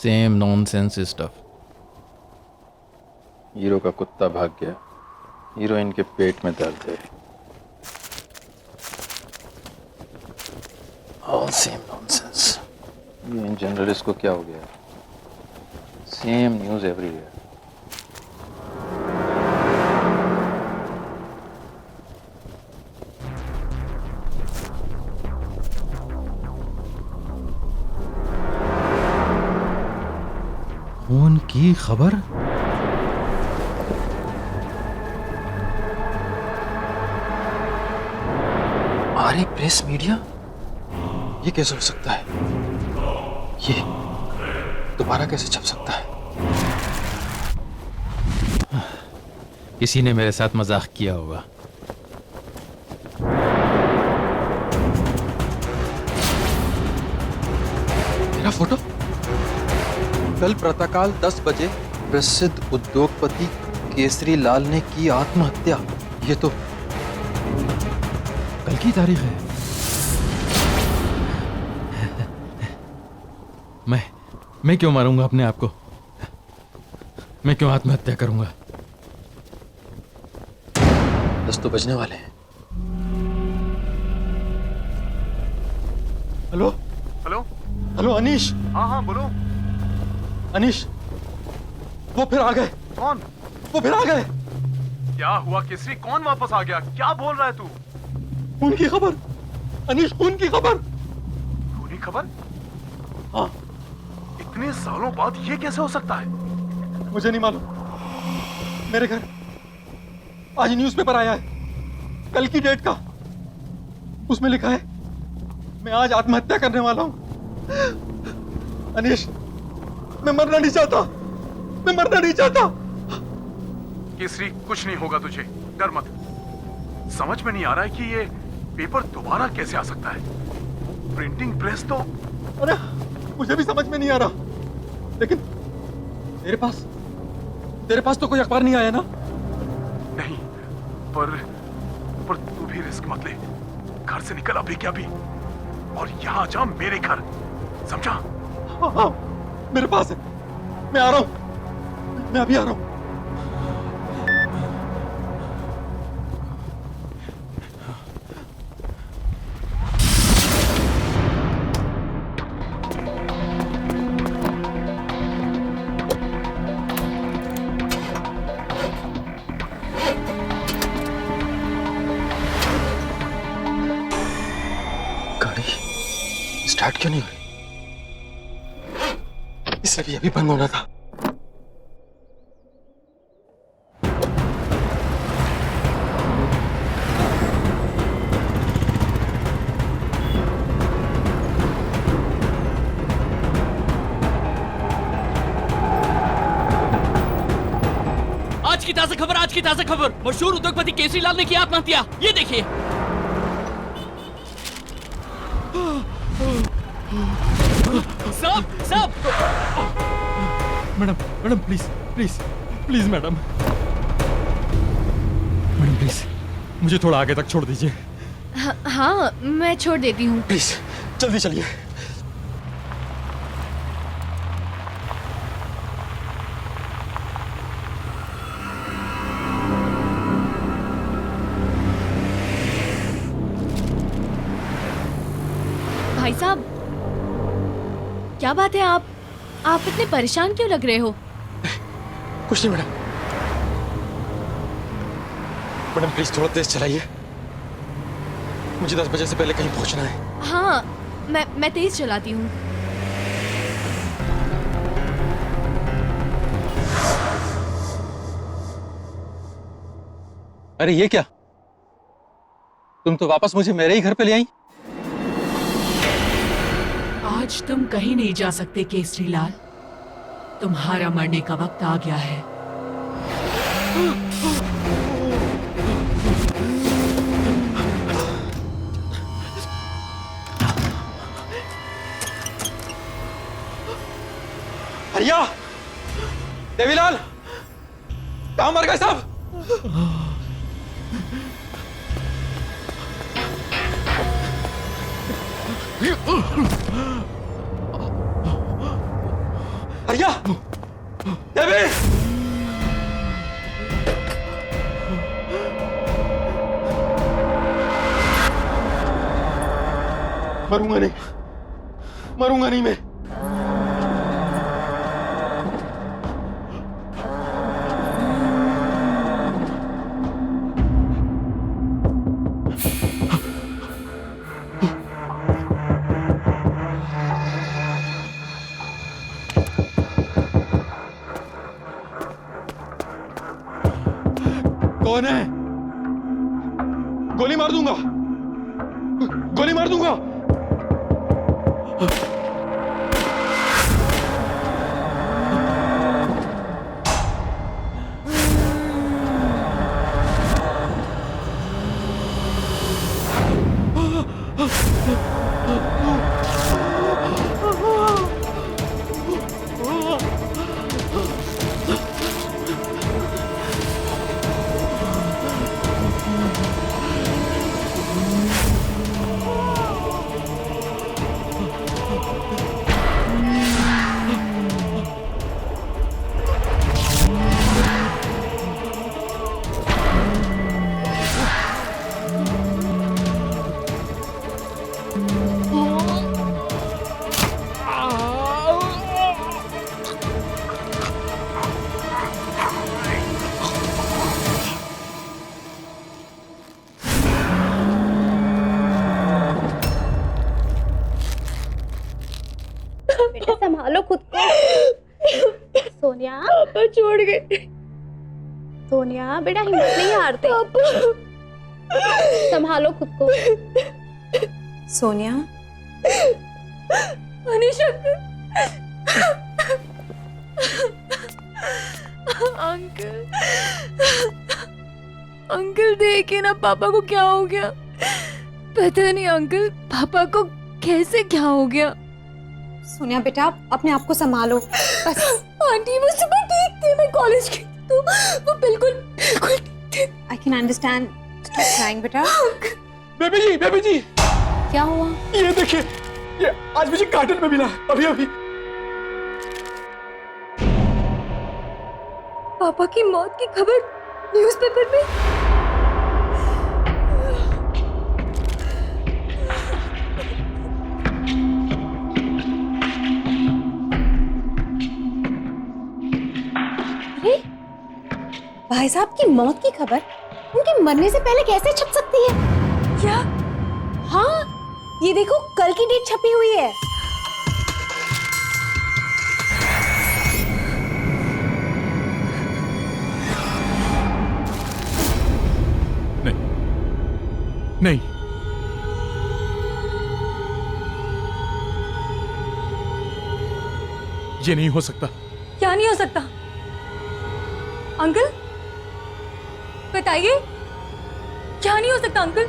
Same nonsense stuff. Hero का कुत्ता भाग गया, हीरोइन के पेट में दर्द है। All same nonsense. ये इन जनरल इसको क्या हो गया? Same news everywhere. खून की खबर? आर्य प्रेस मीडिया? ये कैसे हो सकता है? ये दोबारा कैसे छप सकता है? किसी ने मेरे साथ मजाक किया होगा। मेरा फोटो? कल प्रातःकाल 10 बजे प्रसिद्ध उद्योगपति केसरी लाल ने की आत्महत्या। ये तो कल की तारीख है। मैं क्यों मारूंगा अपने आप को? मैं क्यों आत्महत्या करूंगा? 10 तो बजने वाले हैं। Hello hello hello Anish. हाँ हाँ बोलो। अनीश, वो फिर आ गए। कौन? वो फिर आ गए। क्या हुआ केसरी? कौन वापस आ गया? क्या बोल रहा है तू? खून की खबर अनीश, खून की खबर। खूनी खबर? हाँ। इतने सालों बाद ये कैसे हो सकता है? मुझे नहीं मालूम। मेरे घर आज न्यूज़पेपर आया है, कल की डेट का। उसमें लिखा है मैं आज आत्महत्या करने वाला हूं। अनीश, मैं मरना नहीं चाहता, मैं मरना नहीं चाहता। केसरी कुछ नहीं होगा तुझे, डर मत। समझ में नहीं आ रहा है कि ये पेपर दोबारा कैसे आ सकता है। प्रिंटिंग प्रेस तो... अरे मुझे भी समझ में नहीं आ रहा, लेकिन तेरे पास तो कोई अखबार नहीं आया ना? नहीं, पर तू भी रिस्क मत ले। घर से निकल अभी क्या भी, और यहाँ जा मेरे घर, समझा? हाँ, मेरे पास है। मैं आ रहा हूं, मैं अभी आ रहा हूं। स्टार्ट क्यों नहीं हुई? इसे भी अभी बंद होना था। आज की ताजा खबर, आज की ताजा खबर। मशहूर उद्योगपति केसरी लाल ने की आत्महत्या। ये देखिए। साहब madam please please please madam please मुझे थोड़ा आगे तक छोड़ दीजिए। हाँ, मैं छोड़ देती हूँ। प्लीज जल्दी चलिए। भाई साहब, क्या बात है? आप इतने परेशान क्यों लग रहे हो? कुछ नहीं मैडम प्लीज थोड़ा तेज चलाइए। मुझे 10 बजे से पहले कहीं पहुंचना है। हाँ, मैं तेज चलाती हूँ। अरे ये क्या, तुम तो वापस मुझे मेरे ही घर पे ले आई। आज तुम कहीं नहीं जा सकते केसरी लाल, तुम्हारा मरने का वक्त आ गया है। भैया, देवीलाल, कहाँ मर गए साहब? भैया, देवी, मरूंगा नहीं मैं। कौन है? गोली मार दूंगा, गोली मार दूंगा। संभालो खुद को। सोनिया पापा छोड़ गए। सोनिया बेटा हिम्मत नहीं हारते। संभालो खुद को। सोनिया अनीश अंकल अंकल देखिए ना पापा को क्या हो गया। पता नहीं अंकल पापा को कैसे क्या हो गया। सोनिया बेटा अपने आप को संभालो बस। आंटी वो सुबह ठीक थे, मैं कॉलेज गई तो वो बिल्कुल बिल्कुल ठीक थे। I can understand. Stop crying बेटा। बेबी जी क्या हुआ? ये देखिए, ये आज मुझे कार्टन में मिला अभी अभी। पापा की मौत की खबर न्यूज़पेपर में। अरे भाई साहब की मौत की खबर उनके मरने से पहले कैसे छप सकती है? क्या? हाँ ये देखो कल की डेट छपी हुई है। नहीं, ये नहीं हो सकता। क्या नहीं हो सकता? अंकल बताइए क्या नहीं हो सकता अंकल?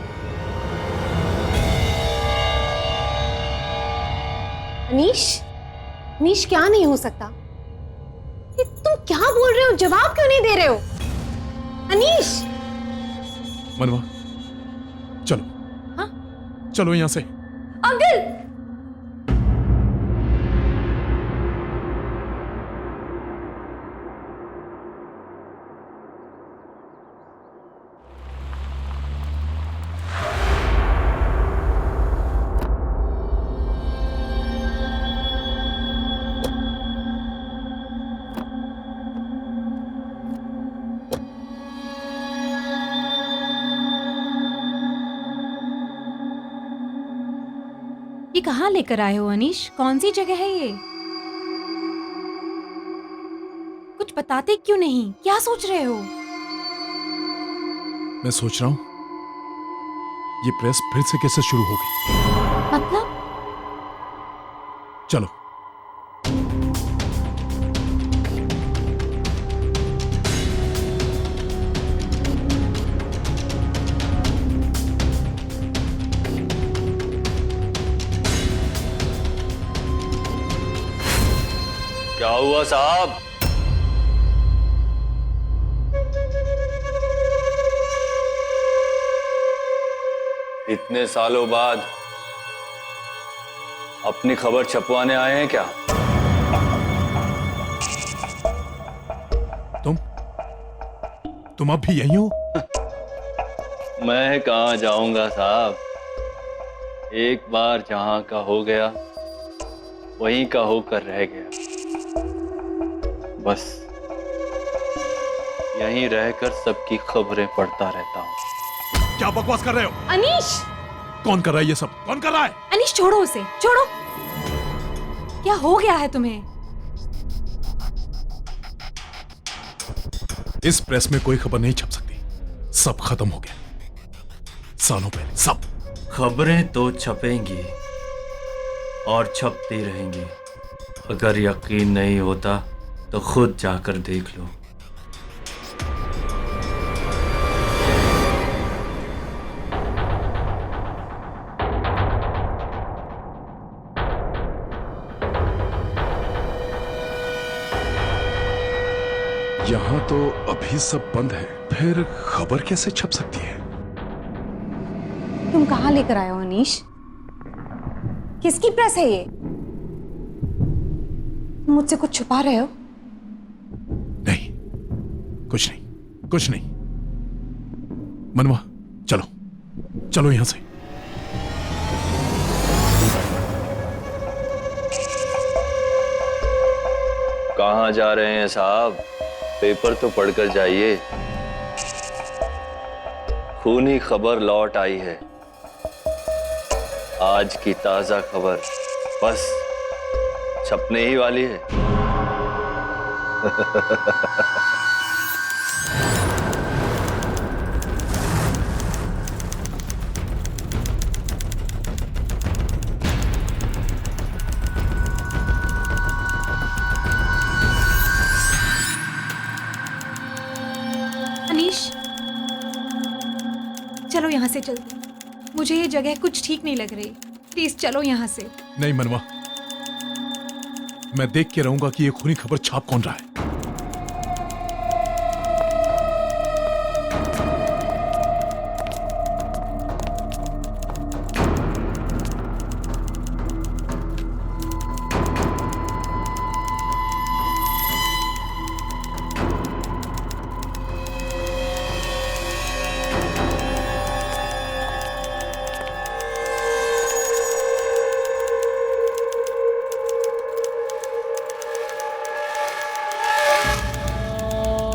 अनीश क्या नहीं हो सकता? ये तुम क्या बोल रहे हो? जवाब क्यों नहीं दे रहे हो? अनीश मनवा चलो। हाँ? चलो यहां से। अंकल ये कहाँ लेकर आए हो अनीश? कौन सी जगह है ये? कुछ बताते क्यों नहीं? क्या सोच रहे हो? मैं सोच रहा हूं ये प्रेस फिर से कैसे शुरू होगी। मतलब? चलो। क्या हुआ साहब? इतने सालों बाद अपनी खबर छपवाने आए हैं क्या? तुम अब भी यहीं हो? मैं कहां जाऊंगा साहब, एक बार जहां का हो गया वहीं का होकर रह गया। बस यहीं रहकर सबकी खबरें पढ़ता रहता हूं। क्या बकवास कर रहे हो? अनीश कौन कर रहा है ये सब? कौन कर रहा है? अनीश छोड़ो उसे, छोड़ो। क्या हो गया है तुम्हें? इस प्रेस में कोई खबर नहीं छप सकती, सब खत्म हो गया सालों पहले सब। खबरें तो छपेंगी और छपती रहेंगी। अगर यकीन नहीं होता तो खुद जाकर देख लो। यहाँ तो अभी सब बंद है, फिर खबर कैसे छप सकती है? तुम कहाँ लेकर आए हो अनीश? किसकी प्रेस है ये? तुम मुझसे कुछ छुपा रहे हो? कुछ नहीं, कुछ नहीं। मनवा चलो, चलो यहां से। कहाँ जा रहे हैं साहब? पेपर तो पढ़कर जाइए। खूनी खबर लौट आई है, आज की ताजा खबर। बस छपने ही वाली है। अनीश, चलो यहाँ से चलते। मुझे ये जगह कुछ ठीक नहीं लग रही। प्लीज चलो यहाँ से। नहीं मनवा, मैं देख के रहूंगा कि ये खूनी खबर छाप कौन रहा है।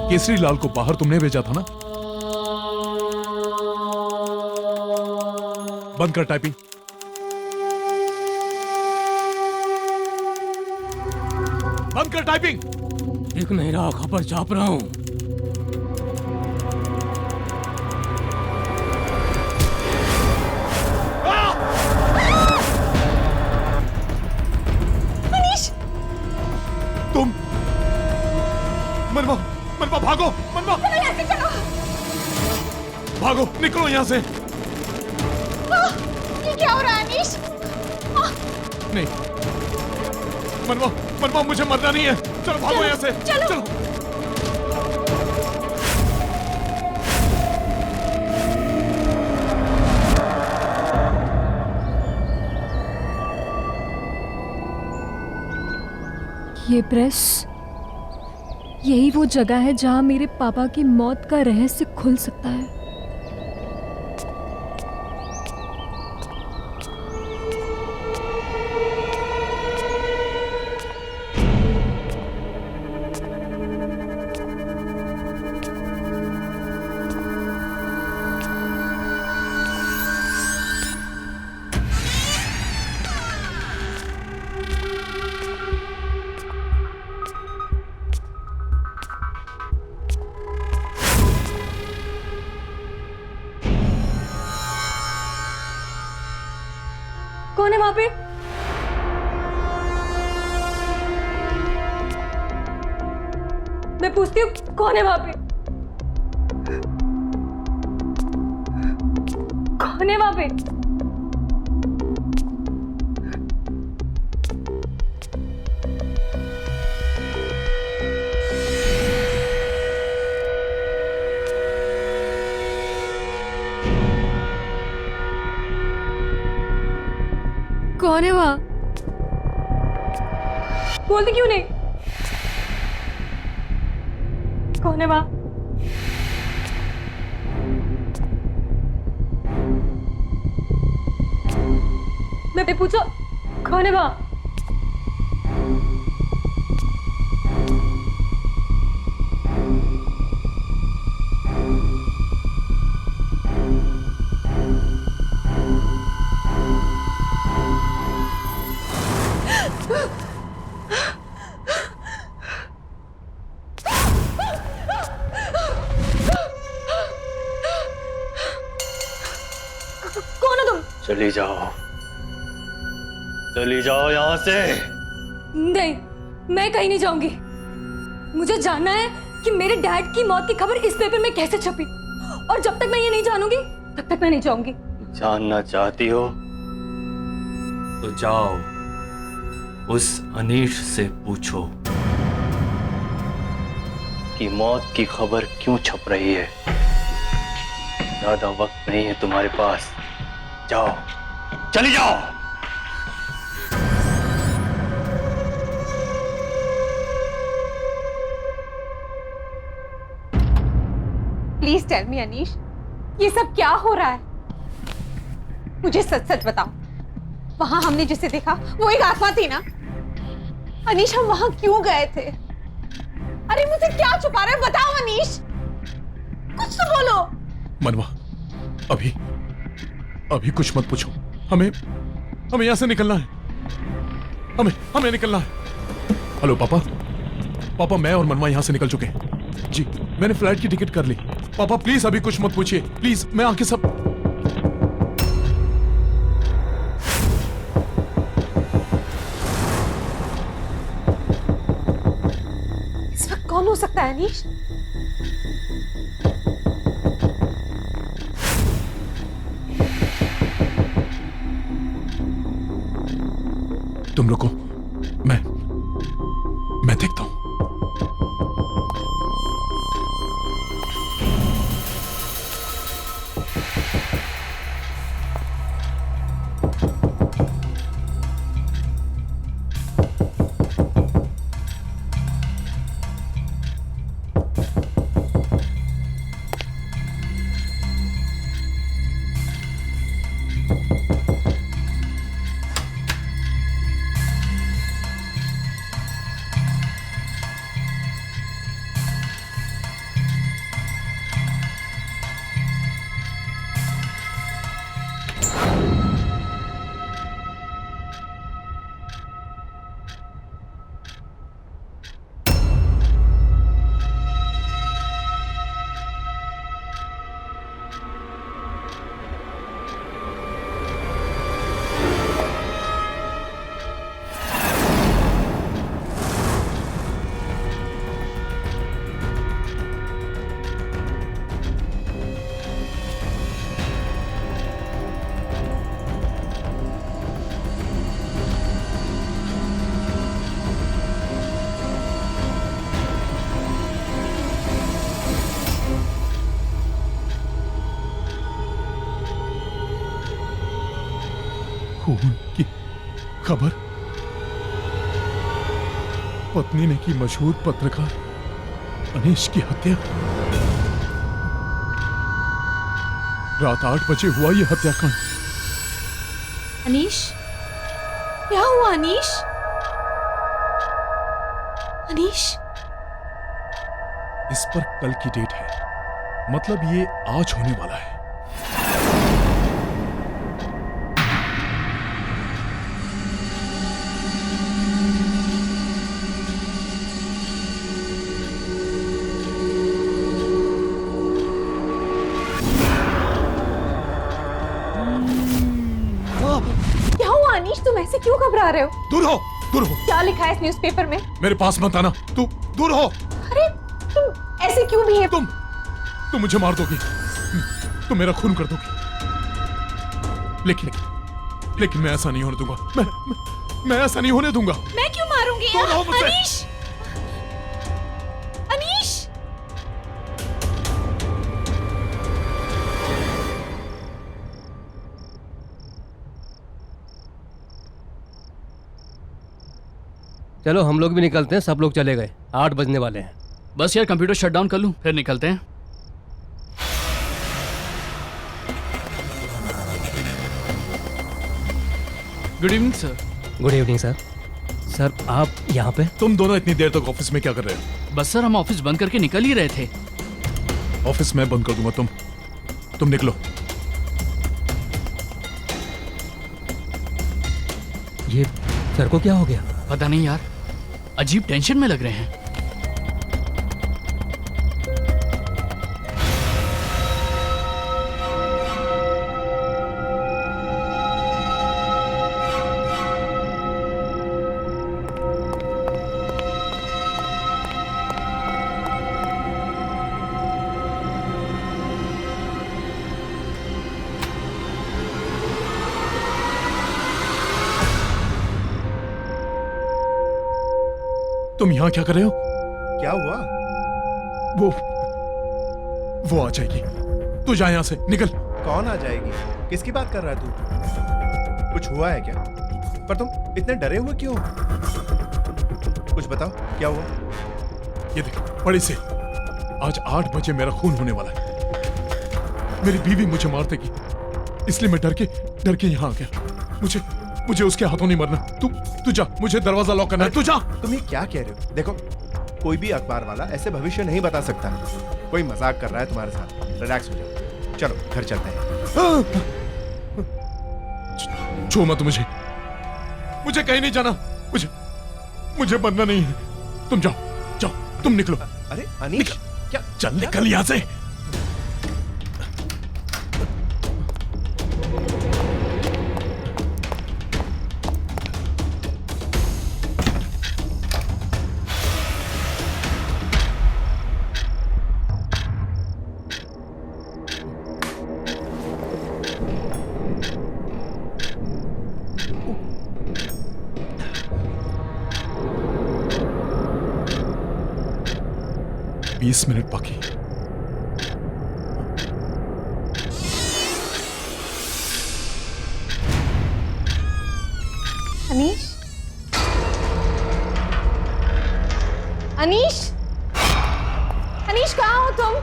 केसरी लाल को बाहर तुमने भेजा था ना? बंद कर टाइपिंग। बंद कर टाइपिंग। दिख नहीं रहा, खबर छाप रहा हूं। अनीश, तुम मनवा, मनवा भागो, मनवा चलो यहाँ से, चलो। भागो, निकलो यहाँ से। ये क्या हो रहा है अनीश? नहीं मनवा, मनवा मुझे मरना नहीं है। चलो भागो यहाँ से। चलो। ये प्रेस, यही वो जगह है जहां मेरे पापा की मौत का रहस्य खुल सकता है। कौन है वहां पे? मैं पूछती हूँ, कौन है वहां पे? कौन है वहां पे? कौन है वहां? बोलते क्यों नहीं? कौन है वहां? मैं पूछो, कौन है वहां? कौन हो तुम? चली जाओ, चली जाओ यहाँ से। नहीं, मैं कहीं नहीं जाऊंगी। मुझे जानना है कि मेरे डैड की मौत की खबर इस पेपर में कैसे छपी, और जब तक मैं ये नहीं जानूंगी तब तक मैं नहीं जाऊंगी। जानना चाहती हो तो जाओ, उस अनीश से पूछो कि मौत की खबर क्यों छप रही है। ज्यादा वक्त नहीं है तुम्हारे पास, जाओ, चली जाओ। प्लीज टेल मी अनीश, ये सब क्या हो रहा है? मुझे सच सच बताओ, वहां हमने जिसे देखा वो एक आत्मा थी ना? अनीश, हम वहां क्यों गए थे? अरे मुझे क्या छुपा रहे हो? बताओ अनीश, कुछ तो बोलो। मनवा, अभी कुछ मत पूछो। हमें यहाँ से निकलना है। हमें निकलना है। हेलो पापा। पापा, मैं और मनवा यहाँ से निकल चुके हैं। जी, मैंने फ्लाइट की टिकट कर ली। पापा प्लीज अभी कुछ मत पूछिए, प्लीज। मैं आके सब इस वक्त कौन हो सकता है अनीश? तुम लोग को मैं देखता हूं। खून की खबर। पत्नी ने की मशहूर पत्रकार अनीश की हत्या। रात 8 बजे हुआ यह हत्याकांड। अनीश, क्या हुआ अनीश? अनीश, इस पर कल की डेट है, मतलब ये आज होने वाला है। क्या हुआ अनीश? तुम ऐसे क्यों घबरा रहे हो? दूर हो, दूर हो। क्या लिखा है इस न्यूज़पेपर में? मेरे पास मत आना, तू दूर हो। अरे तुम ऐसे क्यों भी? तुम मुझे मार दोगी, तुम मेरा खून कर दोगी। लेकिन मैं ऐसा नहीं होने दूंगा। मैं ऐसा नहीं होने दूंगा। मैं क्यों मारूंगी? दूर हो मुझसे। अनीश, अनीश, चलो हम लोग भी निकलते हैं, सब लोग चले गए, 8 बजने वाले हैं। बस यार कंप्यूटर शट डाउन कर लूं, फिर निकलते हैं। Good evening sir. Good evening sir. Sir आप यहाँ पे? तुम दोनों इतनी देर तक ऑफिस में क्या कर रहे हो? बस सर हम ऑफिस बंद करके निकल ही रहे थे। ऑफिस में बंद कर दूंगा, तुम निकलो। ये सर को क्या हो गया? पता नहीं यार, अजीब टेंशन में लग रहे हैं। तुम यहाँ क्या कर रहे हो? क्या हुआ? वो आ जाएगी। तू जा यहाँ से, निकल। कौन आ जाएगी? किसकी बात कर रहा है तू? कुछ हुआ है क्या? पर तुम इतने डरे हुए क्यों? कुछ बताओ, क्या हुआ? ये देख, बड़ी से आज 8 बजे मेरा खून होने वाला है। मेरी बीवी मुझे मार देगी, इसलिए मैं डर के यहाँ आ गया। मुझे उसके हाथों नहीं मरना। तू जा, मुझे दरवाजा लॉक करना है। तू जा। तुम ये क्या कह रहे हो? देखो, कोई भी अखबार वाला ऐसे भविष्य नहीं बता सकता। कोई मजाक कर रहा है तुम्हारे साथ। रिलैक्स हो जाओ, चलो घर चलते हैं। छू मत मुझे कहीं नहीं जाना। मुझे मरना नहीं है। तुम जाओ जाओ, तुम निकलो। अरे अनीश, क्या चल निकल यहाँ से। बीस मिनट बाकी। अनीश, अनीश, अनीश कहाँ हो तुम?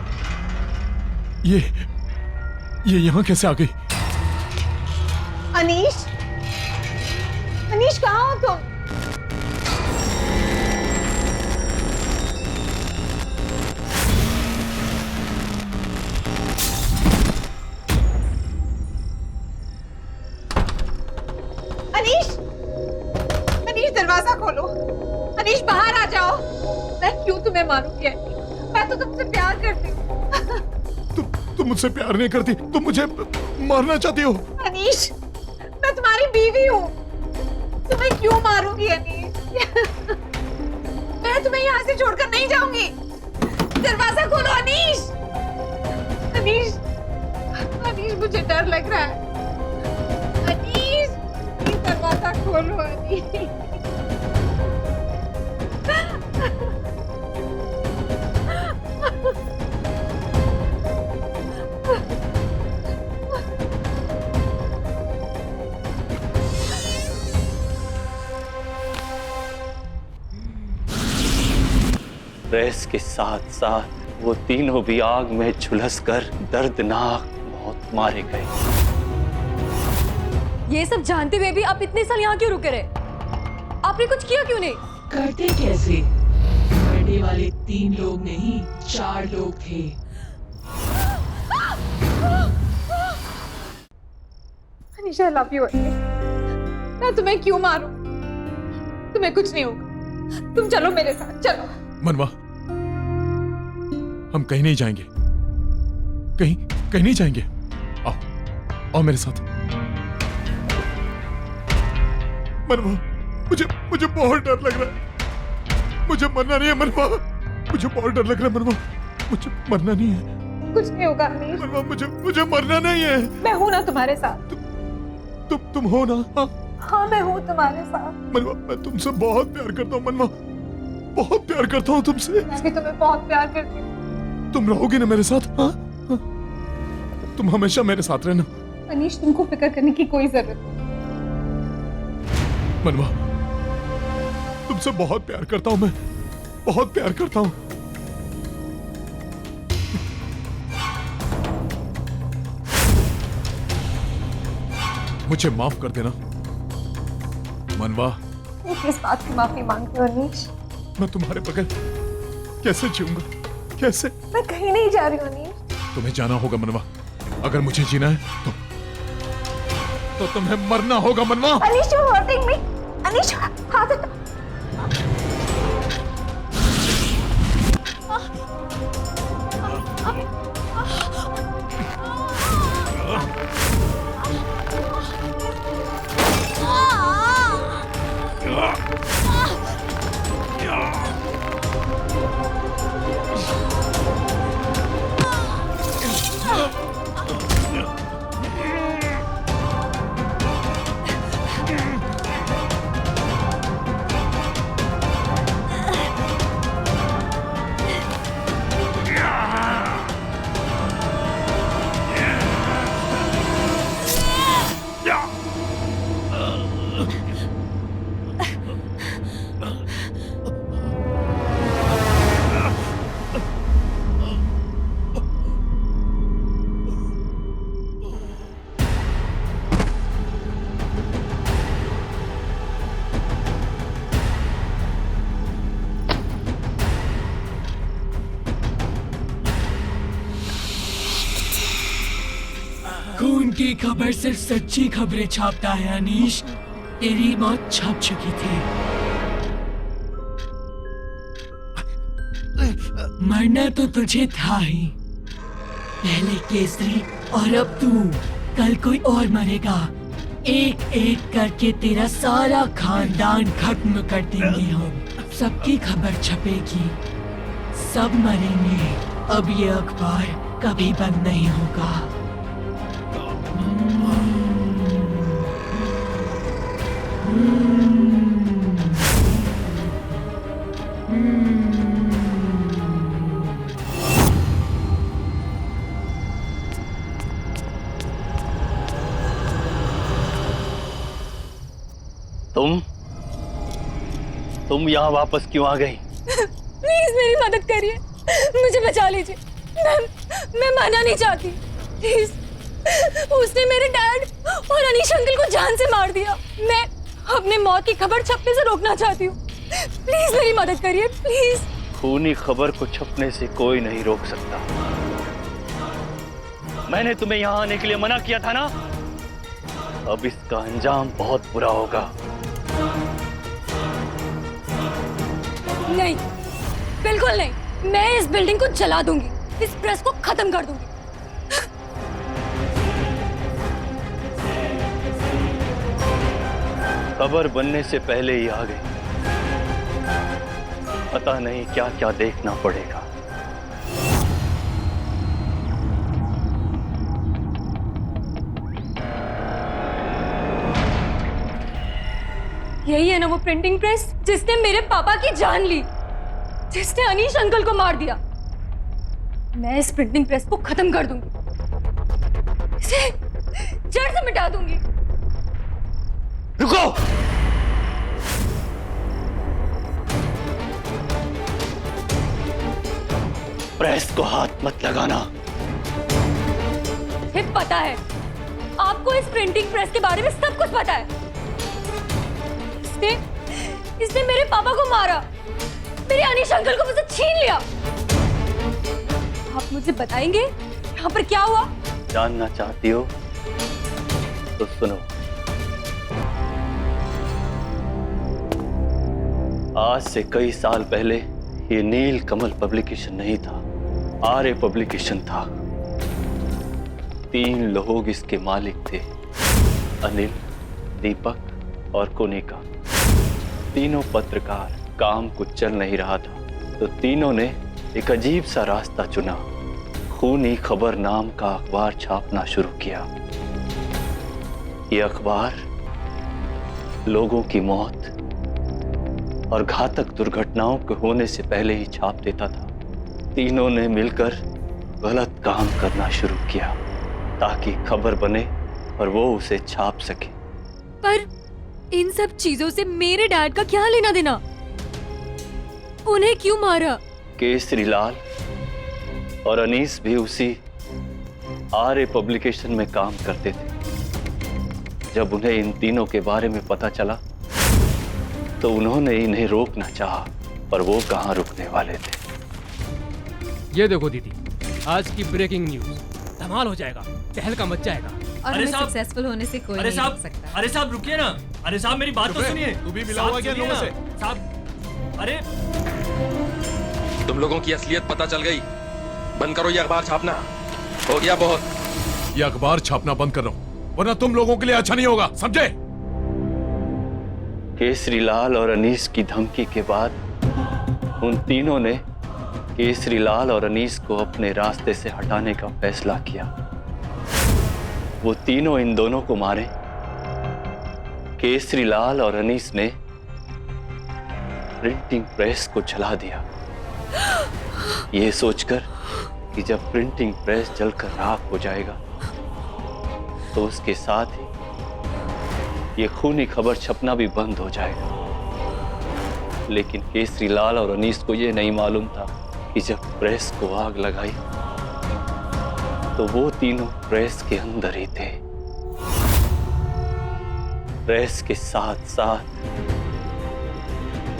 ये यहाँ कैसे आ गई? अनीश, अनीश कहाँ हो तुम? अनीश, अनीश दरवाजा खोलो। अनीश बाहर आ जाओ। मैं क्यों तुम्हें मारूंगी अनीश? मैं तो तुमसे प्यार करती हूँ। तुम मुझसे प्यार नहीं करती, तुम मुझे मारना चाहती हो। अनीश, मैं तुम्हारी बीवी हूँ। तुम्हें क्यों मारूंगी अनीश? मैं तुम्हें यहाँ से छोड़कर नहीं जाऊंगी। दरवाजा खोलो अनीश। अनीश, अनीश मुझे डर लग रहा है। अनीश, दरवाजा खोलो अनीश। प्रेस के साथ साथ वो तीनों भी आग में झुलसकर दर्दनाक मौत मारे गए। ये सब जानते हुए भी आप इतने साल यहाँ क्यों रुके रहे? आपने कुछ किया क्यों नहीं? करते कैसे? मरने वाले 3 लोग नहीं 4 लोग थे। Anish, I love you Anish. मैं तुम्हें क्यों मारूं? तुम्हें कुछ नहीं होगा। तुम चलो मेरे साथ, चलो। मनवा, हम कहीं नहीं जाएंगे, कहीं नहीं जाएंगे। आओ मेरे साथ। मनवा, मुझे बहुत डर लग रहा है। मुझे मरना नहीं है मनवा, मुझे बहुत डर लग रहा है मनवा, मुझे मरना नहीं है। कुछ नहीं होगा अनीश। मनवा, मुझे मरना नहीं है। मैं हूं ना तुम्हारे साथ। तुम हो ना? हाँ, मैं हूं तुम्हारे साथ। मनवा, मैं तुमसे बहुत प्यार करता हूँ मनवा, बहुत प्यार करता हूँ तुमसे। मैं भी तुम्हें बहुत प्यार करती हूँ। तुम रहोगी ना मेरे साथ? हाँ? तुम हमेशा मेरे साथ रहना। अनीश, तुमको फिक्र करने की कोई जरूरत नहीं। मनवा, तुमसे बहुत प्यार करता हूँ मैं, बहुत प्यार करता हूँ। मुझे माफ कर देना मनवा। मैं किस बात की माफी मांगती हूँ अनीश? मैं तुम्हारे बगैर कैसे जीऊंगा? कैसे? मैं कहीं नहीं जा रही हूँ अनीश। तुम्हें जाना होगा मनवा। अगर मुझे जीना है तो तुम्हें मरना होगा मनवा। Anish, you're hurting me। Anish, हाथ हटा। खून की खबर सिर्फ सच्ची खबरें छापता है अनीश। तेरी मौत छप चुकी थी। मरना तो तुझे था ही, पहले केसरी और अब तू, कल कोई और मरेगा। एक एक करके तेरा सारा खानदान खत्म कर देंगे हम। सबकी खबर छपेगी, सब मरेंगे। अब ये अखबार कभी बंद नहीं होगा। तुम यहाँ वापस क्यों आ गई? प्लीज मेरी मदद करिए, मुझे बचा लीजिए। मैं मरना नहीं चाहती, प्लीज। उसने मेरे डैड और अनीश अंकल को जान से मार दिया। मैं अपने मौत की खबर छपने से रोकना चाहती हूँ। प्लीज मेरी मदद करिए, प्लीज। खूनी खबर को छपने से कोई नहीं रोक सकता। मैंने तुम्हें यहाँ आने के लिए मना किया था ना? अब इसका अंजाम बहुत बुरा होगा। नहीं, बिल्कुल नहीं। मैं इस बिल्डिंग को जला दूंगी, इस प्रेस को खत्म कर दूंगी। खबर बनने से पहले ही आ गई। पता नहीं क्या क्या देखना पड़ेगा। यही है ना वो प्रिंटिंग प्रेस जिसने मेरे पापा की जान ली, जिसने अनीश अंकल को मार दिया। मैं इस प्रिंटिंग प्रेस को खत्म कर दूंगी, इसे जड़ से मिटा दूंगी। रुको! प्रेस को हाथ मत लगाना। मुझे पता है, आपको इस प्रिंटिंग प्रेस के बारे में सब कुछ पता है। इसने मेरे पापा को मारा, मेरे अनीश अंकल को मुझसे छीन लिया। आप मुझे बताएंगे यहाँ पर क्या हुआ? जानना चाहती हो तो सुनो। आज से कई साल पहले ये नील कमल पब्लिकेशन नहीं था, आर्य पब्लिकेशन था। 3 लोग इसके मालिक थे, अनिल, दीपक और कोनिका। तीनों पत्रकार। काम कुछ चल नहीं रहा था तो तीनों ने एक अजीब सा रास्ता चुना। खूनी खबर नाम का अखबार छापना शुरू किया। ये अखबार लोगों की मौत और घातक दुर्घटनाओं के होने से पहले ही छाप देता था। तीनों ने मिलकर गलत काम करना शुरू किया ताकि खबर बने और वो उसे छाप सके। पर इन सब चीजों से मेरे डैड का क्या लेना देना? उन्हें क्यों मारा? केसरी लाल और अनीस भी उसी आर्य पब्लिकेशन में काम करते थे। जब उन्हें इन तीनों के बारे में पता चला तो उन्होंने इन्हें रोकना चाहा, पर वो कहां रुकने वाले थे। ये देखो दीदी, आज की ब्रेकिंग न्यूज। धमाल हो जाएगा, तहलका मच जाएगा। और हमें सक्सेसफुल होने से कोई नहीं रोक सकता। अरे साहब रुकिए ना। अरे साहब मेरी बात तो सुनिए। तू भी मिला हुआ क्या लोगों से? साहब, अरे तुम लोगों की असलियत पता चल गई। बंद करो ये अखबार छापना, हो गया बहुत। ये अखबार छापना बंद कर रहा हूं, वरना तुम लोगों के लिए अच्छा नहीं होगा, समझे? केसरी लाल और अनीस की धमकी के बाद उन तीनों ने केसरी लाल और अनीस को अपने रास्ते से हटाने का फैसला किया। वो तीनों इन दोनों को मारे। केसरी लाल और अनीस ने प्रिंटिंग प्रेस को जला दिया, ये सोचकर कि जब प्रिंटिंग प्रेस जलकर राख हो जाएगा तो उसके साथ ही ये खूनी खबर छपना भी बंद हो जाएगा। लेकिन केसरी लाल और अनीस को ये नहीं मालूम था कि जब प्रेस को आग लगाई तो वो तीनों प्रेस के अंदर ही थे। प्रेस के साथ साथ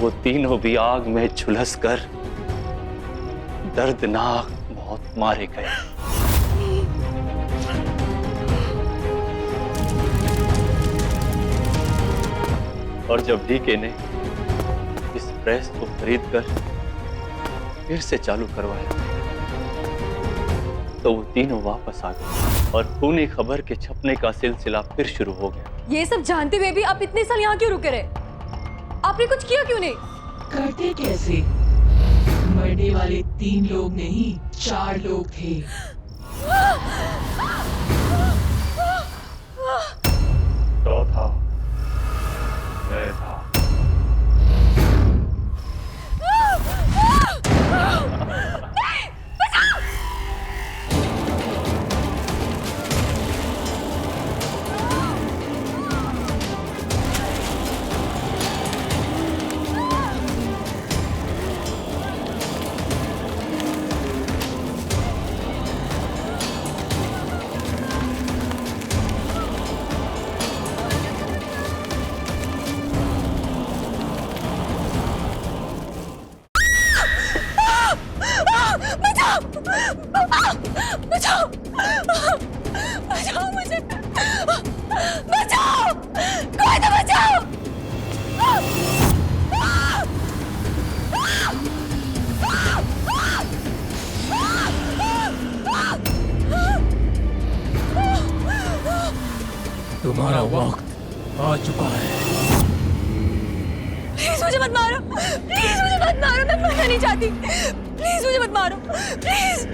वो तीनों भी आग में झुलसकर दर्दनाक मौत मारे गए। और जब डीके ने इस प्रेस को खरीदकर फिर से चालू करवाया तो वो तीनों वापस आ गए और खूनी खबर के छपने का सिलसिला फिर शुरू हो गया। ये सब जानते हुए भी आप इतने साल यहाँ क्यों रुके रहे? आपने कुछ किया क्यों नहीं? करते कैसे? मरने वाले 3 लोग नहीं 4 लोग थे। चौथा मैं था। बचाओ! बचाओ मुझे! बचाओ! कोई तो बचाओ! तुम्हारा वक्त आ चुका है। प्लीज मुझे मत मारो! प्लीज मुझे मत मारो! मैं मरना नहीं चाहती! प्लीज मुझे मत मारो! प्लीज!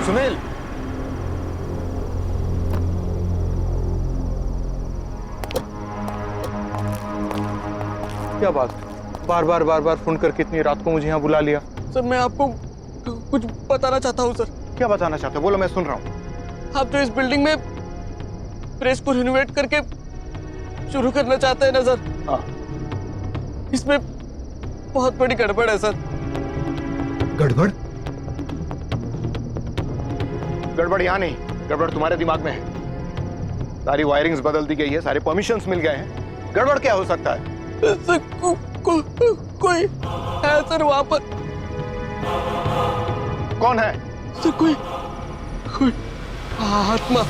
सुनील, क्या बात? बार बार फोन करके इतनी रात को मुझे यहाँ बुला लिया। सर मैं आपको कुछ बताना चाहता हूँ सर। क्या बताना चाहते हो? बोलो, मैं सुन रहा हूँ। आप जो इस बिल्डिंग में प्रेस को रिनोवेट करके शुरू करना चाहते हैं ना सर, इसमें बहुत बड़ी गड़बड़ है सर। गड़बड़? गड़बड़ यहाँ नहीं, गड़बड़ तुम्हारे दिमाग में है। सारी वायरिंग्स बदल दी गई है, सारे परमिशंस मिल गए हैं। गड़बड़ क्या हो सकता है? सर, कोई है सर वहां पर। कौन है? सर कोई आत्मा।